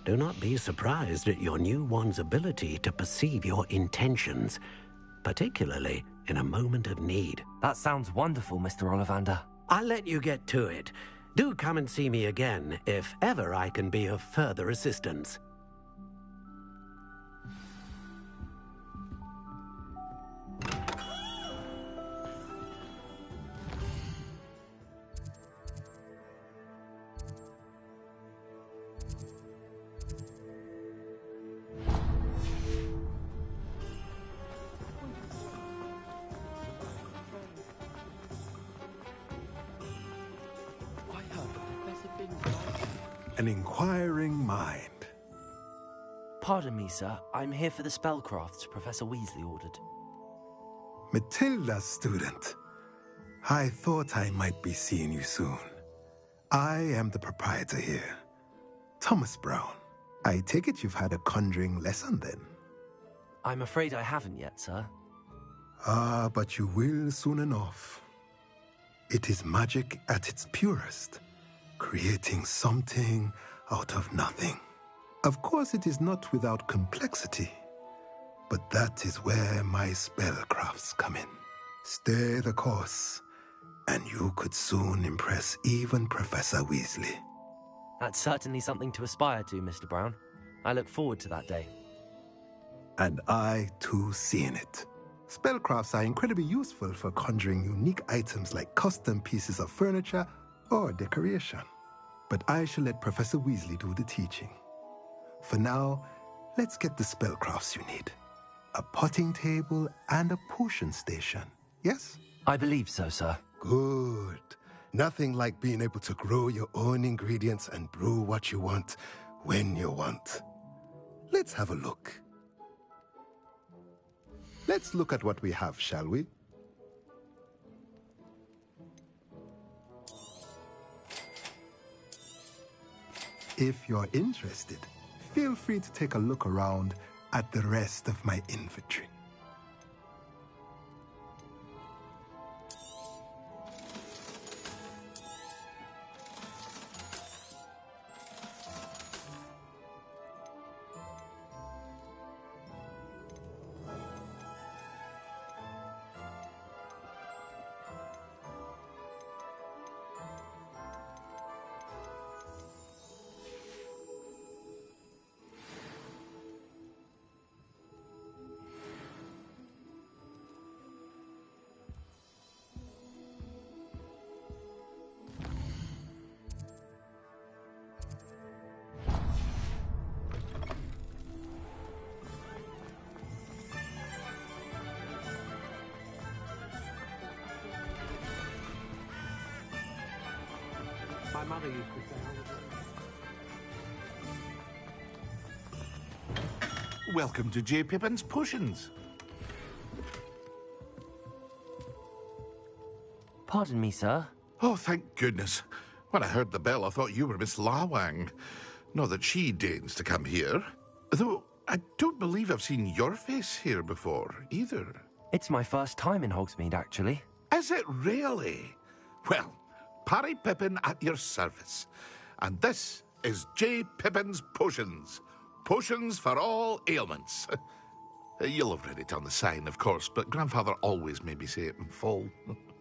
Do not be surprised at your new wand's ability to perceive your intentions, particularly in a moment of need. That sounds wonderful, Mr. Ollivander. I'll let you get to it. Do come and see me again if ever I can be of further assistance. An inquiring mind. Pardon me, sir. I'm here for the spellcrafts Professor Weasley ordered. Matilda, student. I thought I might be seeing you soon. I am the proprietor here, Thomas Brown. I take it you've had a conjuring lesson then? I'm afraid I haven't yet, sir. Ah, but you will soon enough. It is magic at its purest, creating something out of nothing. Of course, it is not without complexity, but that is where my spellcrafts come in. Stay the course, and you could soon impress even Professor Weasley. That's certainly something to aspire to, Mr. Brown. I look forward to that day. And I, too, seeing it. Spellcrafts are incredibly useful for conjuring unique items like custom pieces of furniture or decoration. But I shall let Professor Weasley do the teaching. For now, let's get the spellcrafts you need. A potting table and a potion station, yes? I believe so, sir. Good. Nothing like being able to grow your own ingredients and brew what you want when you want. Let's have a look. Let's look at what we have, shall we? If you're interested, feel free to take a look around at the rest of my inventory. My mother used to say. Welcome to J. Pippin's Potions. Pardon me, sir. Oh, thank goodness. When I heard the bell, I thought you were Miss Lawang. Not that she deigns to come here. Though, I don't believe I've seen your face here before, either. It's my first time in Hogsmeade, actually. Is it really? Well, Parry Pippin at your service. And this is J. Pippin's Potions. Potions for all ailments. You'll have read it on the sign, of course, but Grandfather always made me say it in full.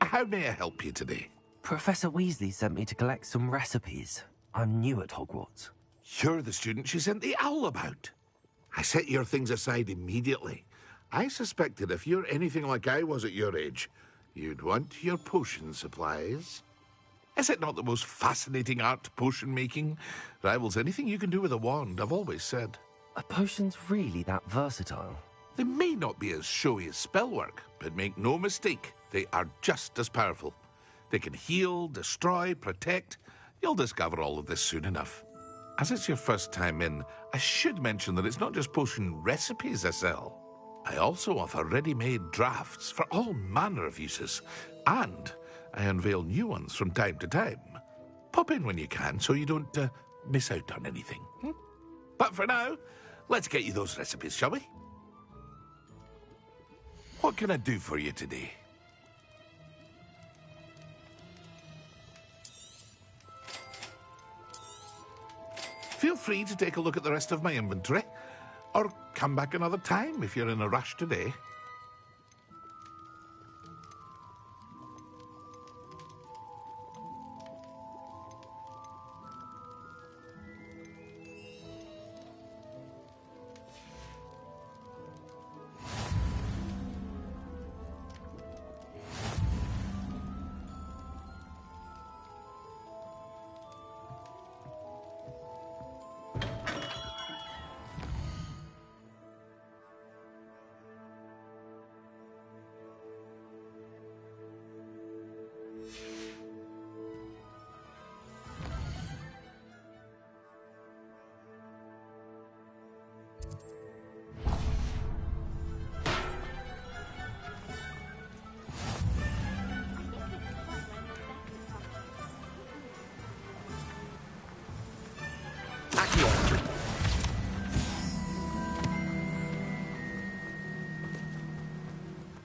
How may I help you today? Professor Weasley sent me to collect some recipes. I'm new at Hogwarts. You're the student she sent the owl about. I set your things aside immediately. I suspected if you're anything like I was at your age, you'd want your potion supplies. Is it not the most fascinating art, potion making? Rivals anything you can do with a wand, I've always said. Are potions really that versatile? They may not be as showy as spellwork, but make no mistake, they are just as powerful. They can heal, destroy, protect. You'll discover all of this soon enough. As it's your first time in, I should mention that it's not just potion recipes I sell. I also offer ready-made drafts for all manner of uses, and I unveil new ones from time to time. Pop in when you can so you don't miss out on anything. But for now, let's get you those recipes, shall we? What can I do for you today? Feel free to take a look at the rest of my inventory, or come back another time if you're in a rush today.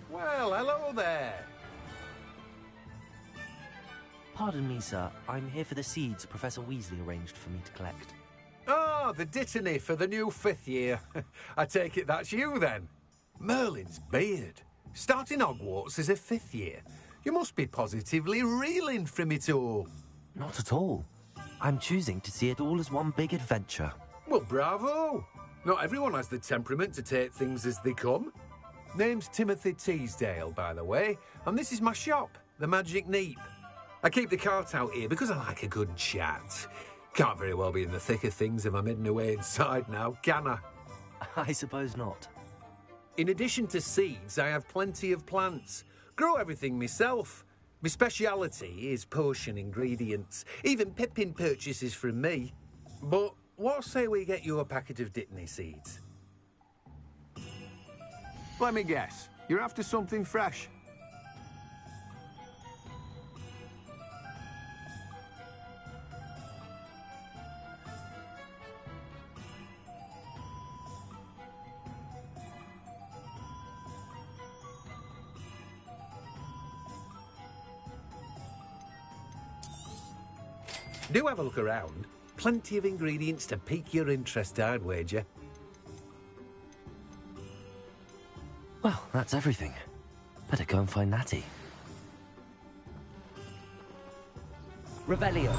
Well, hello there. Pardon me, sir. I'm here for the seeds Professor Weasley arranged for me to collect. Oh, the Dittany for the new 5th year. I take it that's you, then. Merlin's beard. Starting Hogwarts as a 5th year. You must be positively reeling from it all. Not at all. I'm choosing to see it all as one big adventure. Well, bravo. Not everyone has the temperament to take things as they come. Name's Timothy Teasdale, by the way, and this is my shop, the Magic Neep. I keep the cart out here because I like a good chat. Can't very well be in the thick of things if I'm hidden away inside now, can I? I suppose not. In addition to seeds, I have plenty of plants. Grow everything myself. My speciality is potion ingredients. Even Pippin purchases from me. But what say we get you a packet of Dittany seeds? Let me guess. You're after something fresh. Do have a look around. Plenty of ingredients to pique your interest, I'd wager. Well, that's everything. Better go and find Natty. Revelio.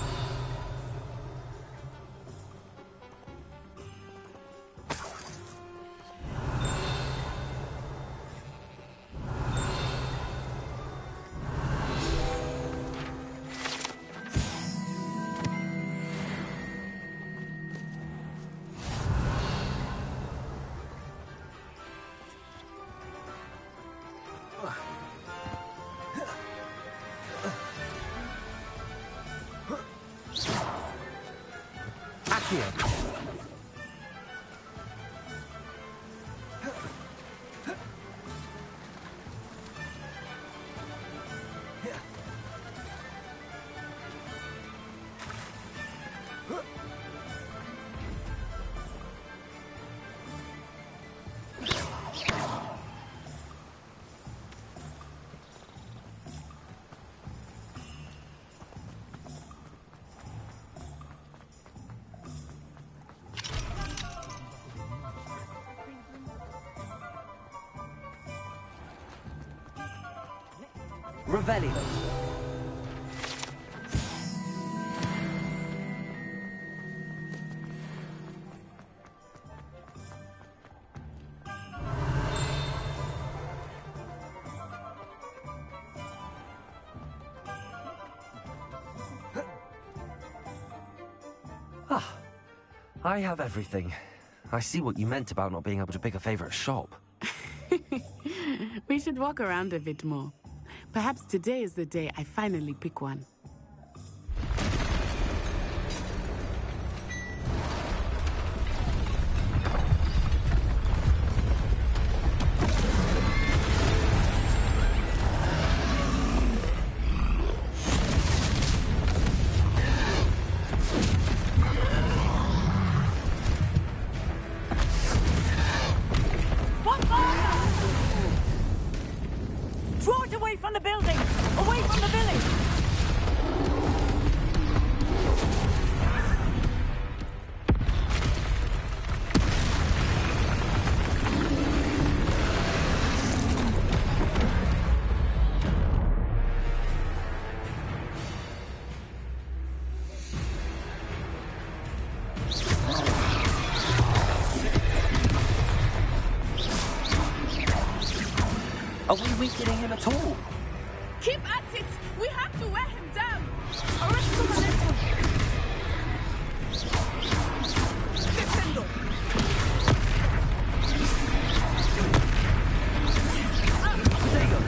Revelio. I have everything. I see what you meant about not being able to pick a favorite shop. We should walk around a bit more. Perhaps today is the day I finally pick one. Are we weakening him at all? Keep at it! We have to wear him down! Arrest him a little! Defendo! Potato!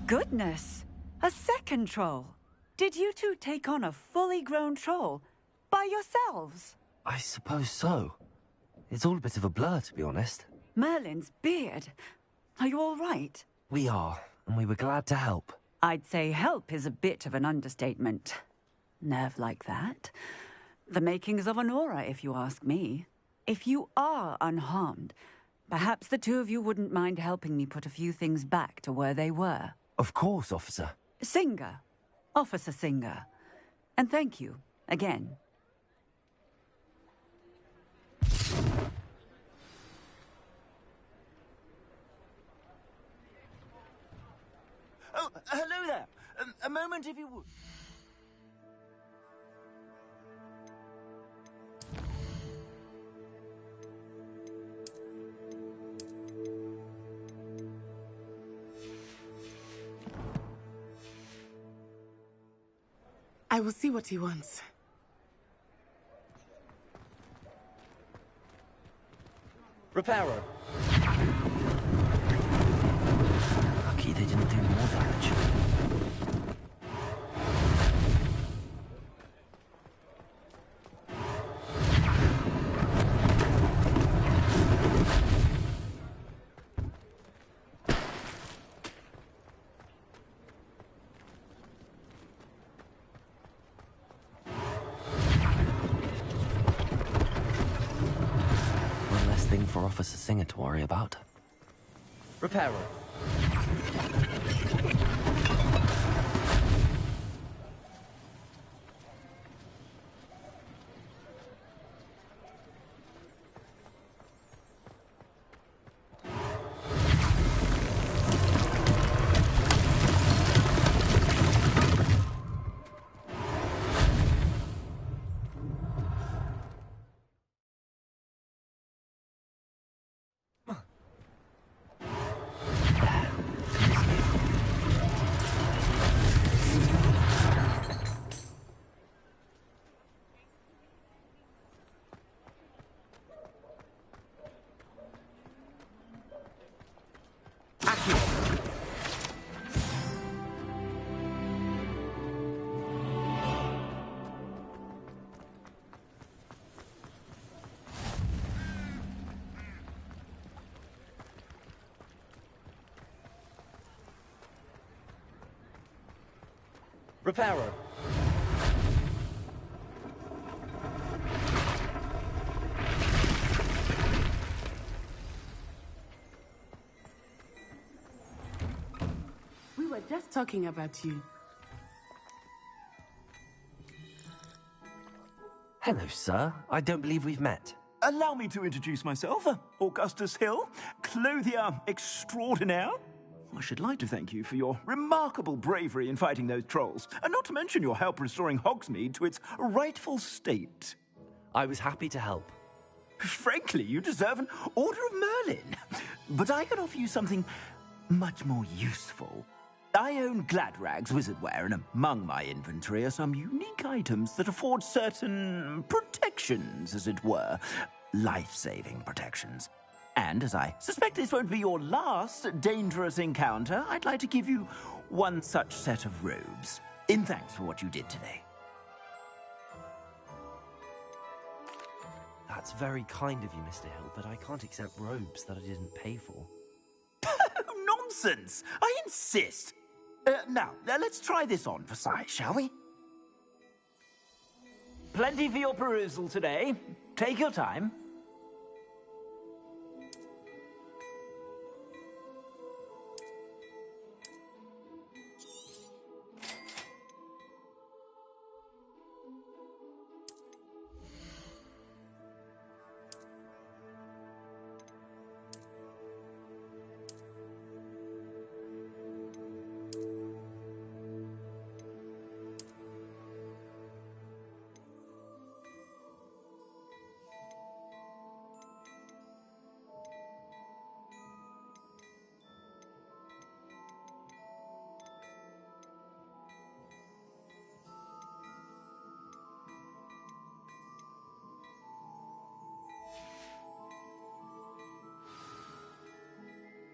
Goodness! A second troll! Did you two take on a fully grown troll by yourselves? I suppose so. It's all a bit of a blur, to be honest. Merlin's beard. Are you all right? We are, and we were glad to help. I'd say help is a bit of an understatement. Nerve like that. The makings of an aura, if you ask me. If you are unharmed, perhaps the two of you wouldn't mind helping me put a few things back to where they were. Of course, officer. Singer. Officer Singer. And thank you, again. Oh, hello there. A moment if you would. I will see what he wants. Reparo. for Officer Singer to worry about. Repairer. Repairer. We were just talking about you. Hello, sir. I don't believe we've met. Allow me to introduce myself. Augustus Hill, clothier extraordinaire. I should like to thank you for your remarkable bravery in fighting those trolls, and not to mention your help restoring Hogsmeade to its rightful state. I was happy to help. Frankly, you deserve an Order of Merlin. But I can offer you something much more useful. I own Gladrag's wizardware, and among my inventory are some unique items that afford certain protections, as it were. Life-saving protections. And as I suspect this won't be your last dangerous encounter, I'd like to give you one such set of robes, in thanks for what you did today. That's very kind of you, Mr. Hill, but I can't accept robes that I didn't pay for. Nonsense! I insist! Now, let's try this on for size, shall we? Plenty for your perusal today. Take your time.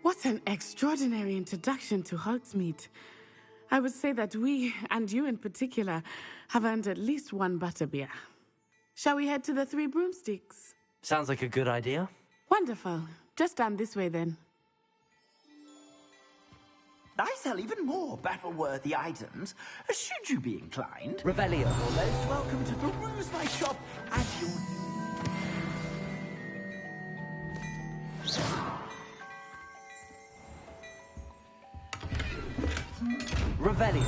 What an extraordinary introduction to Hogsmeade. I would say that we, and you in particular, have earned at least one butterbeer. Shall we head to the Three Broomsticks? Sounds like a good idea. Wonderful. Just down this way then. I sell even more battle-worthy items, should you be inclined. Revelio. You're most welcome to peruse my shop at your Revelio.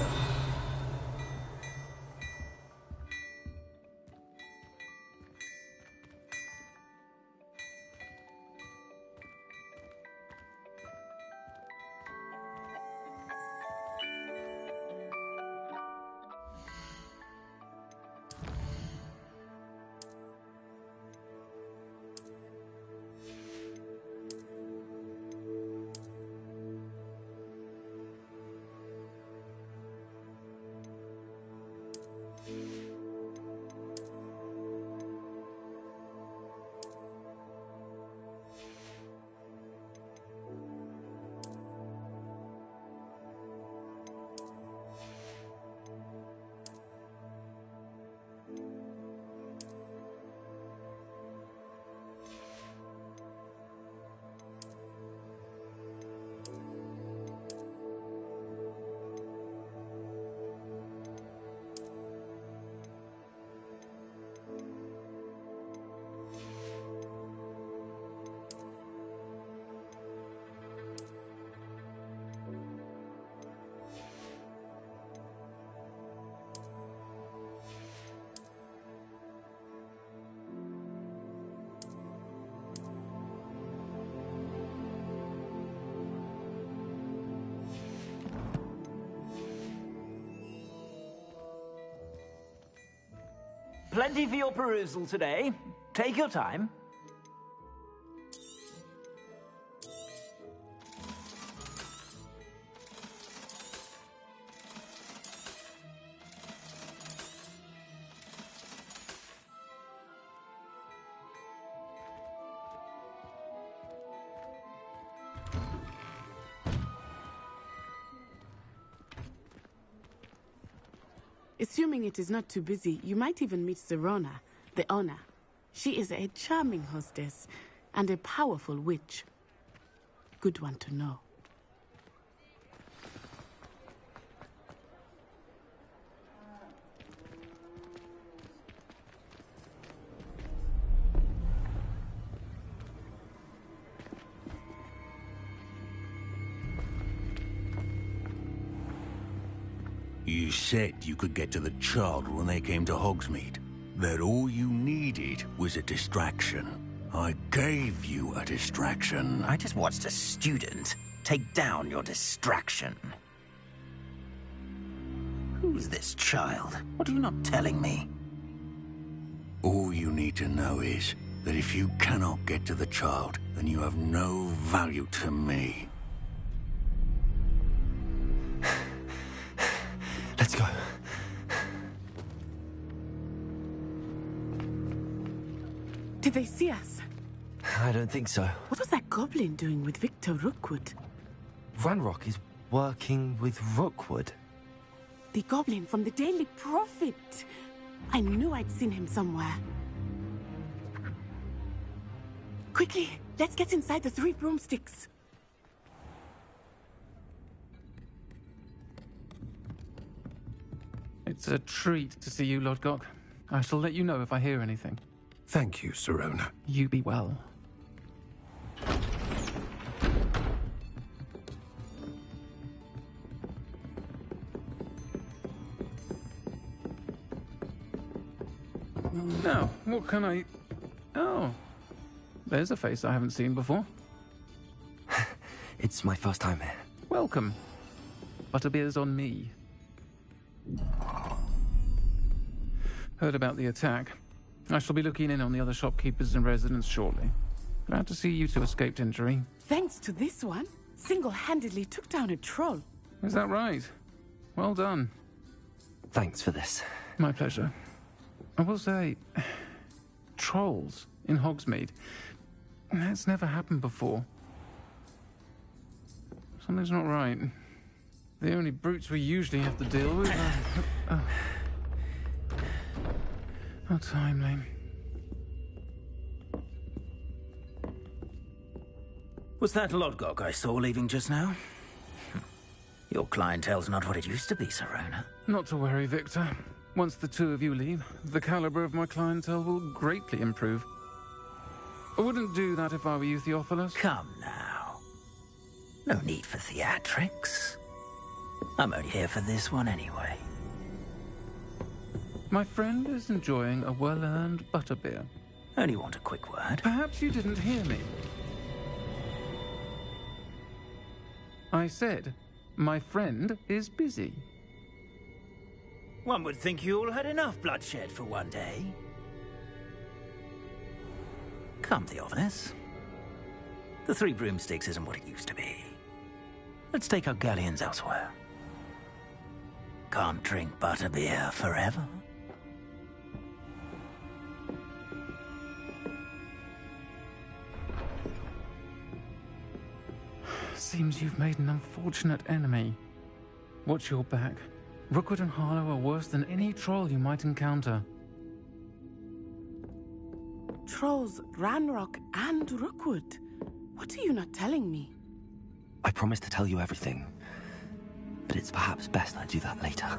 Plenty for your perusal today. Take your time. Assuming it is not too busy, you might even meet Sirona, the owner. She is a charming hostess and a powerful witch. Good one to know. You said you could get to the child when they came to Hogsmeade. That all you needed was a distraction. I gave you a distraction. I just watched a student take down your distraction. Who's this child? What are you not telling me? All you need to know is that if you cannot get to the child, then you have no value to me. Let's go. Did they see us? I don't think so. What was that goblin doing with Victor Rookwood? Ranrock is working with Rookwood. The goblin from the Daily Prophet. I knew I'd seen him somewhere. Quickly, let's get inside the 3 broomsticks. It's a treat to see you, Lodgok. I shall let you know if I hear anything. Thank you, Sirona. You be well. Now, what can I... Oh, there's a face I haven't seen before. It's my first time here. Welcome. Butterbeer's on me. Heard about the attack. I shall be looking in on the other shopkeepers and residents shortly. Glad to see you two escaped injury. Thanks to this one, single-handedly took down a troll. Is that right? Well done. Thanks for this. My pleasure. I will say, trolls in Hogsmeade. That's never happened before. Something's not right. The only brutes we usually have to deal with are... How timely. Was that Lodgok I saw leaving just now? Your clientele's not what it used to be, Sirona. Not to worry, Victor. Once the two of you leave, the caliber of my clientele will greatly improve. I wouldn't do that if I were you, Theophilus. Come now. No need for theatrics. I'm only here for this one anyway. My friend is enjoying a well-earned butterbeer. Only want a quick word. Perhaps you didn't hear me. I said, my friend is busy. One would think you all had enough bloodshed for one day. Come, Theophilus. The 3 broomsticks isn't what it used to be. Let's take our galleons elsewhere. Can't drink butterbeer forever. Seems you've made an unfortunate enemy. Watch your back. Rookwood and Harlow are worse than any troll you might encounter. Trolls, Ranrock, and Rookwood. What are you not telling me? I promise to tell you everything, but it's perhaps best I do that later.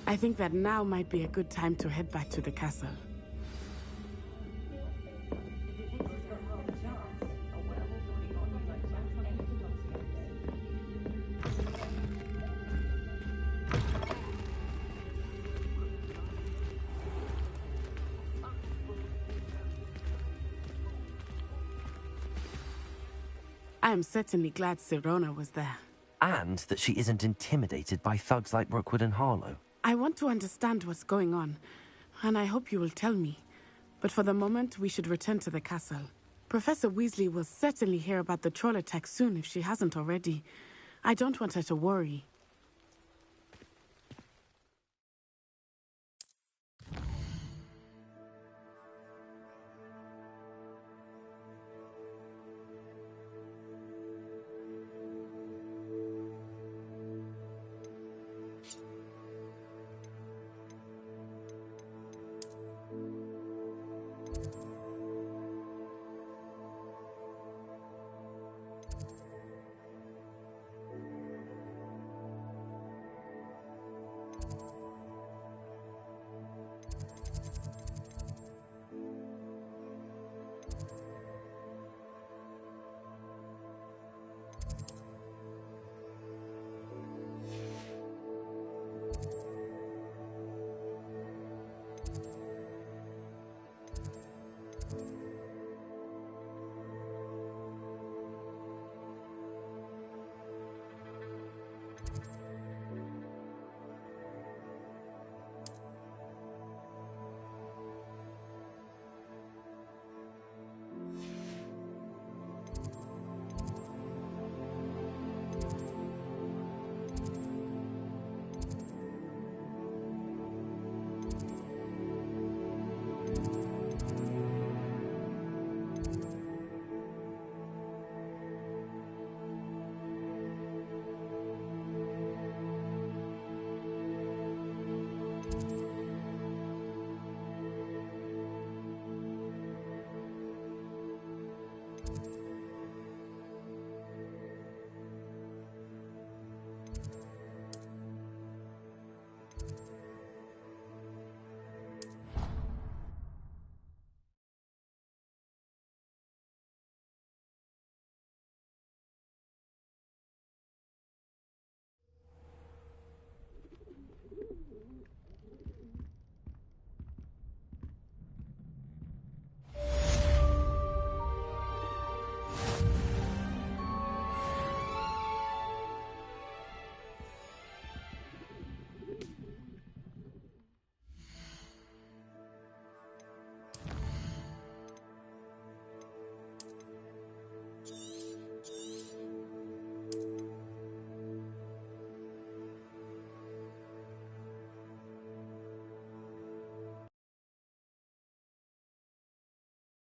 I think that now might be a good time to head back to the castle. I am certainly glad Sirona was there. And that she isn't intimidated by thugs like Rookwood and Harlow. I want to understand what's going on, and I hope you will tell me. But for the moment, we should return to the castle. Professor Weasley will certainly hear about the troll attack soon if she hasn't already. I don't want her to worry.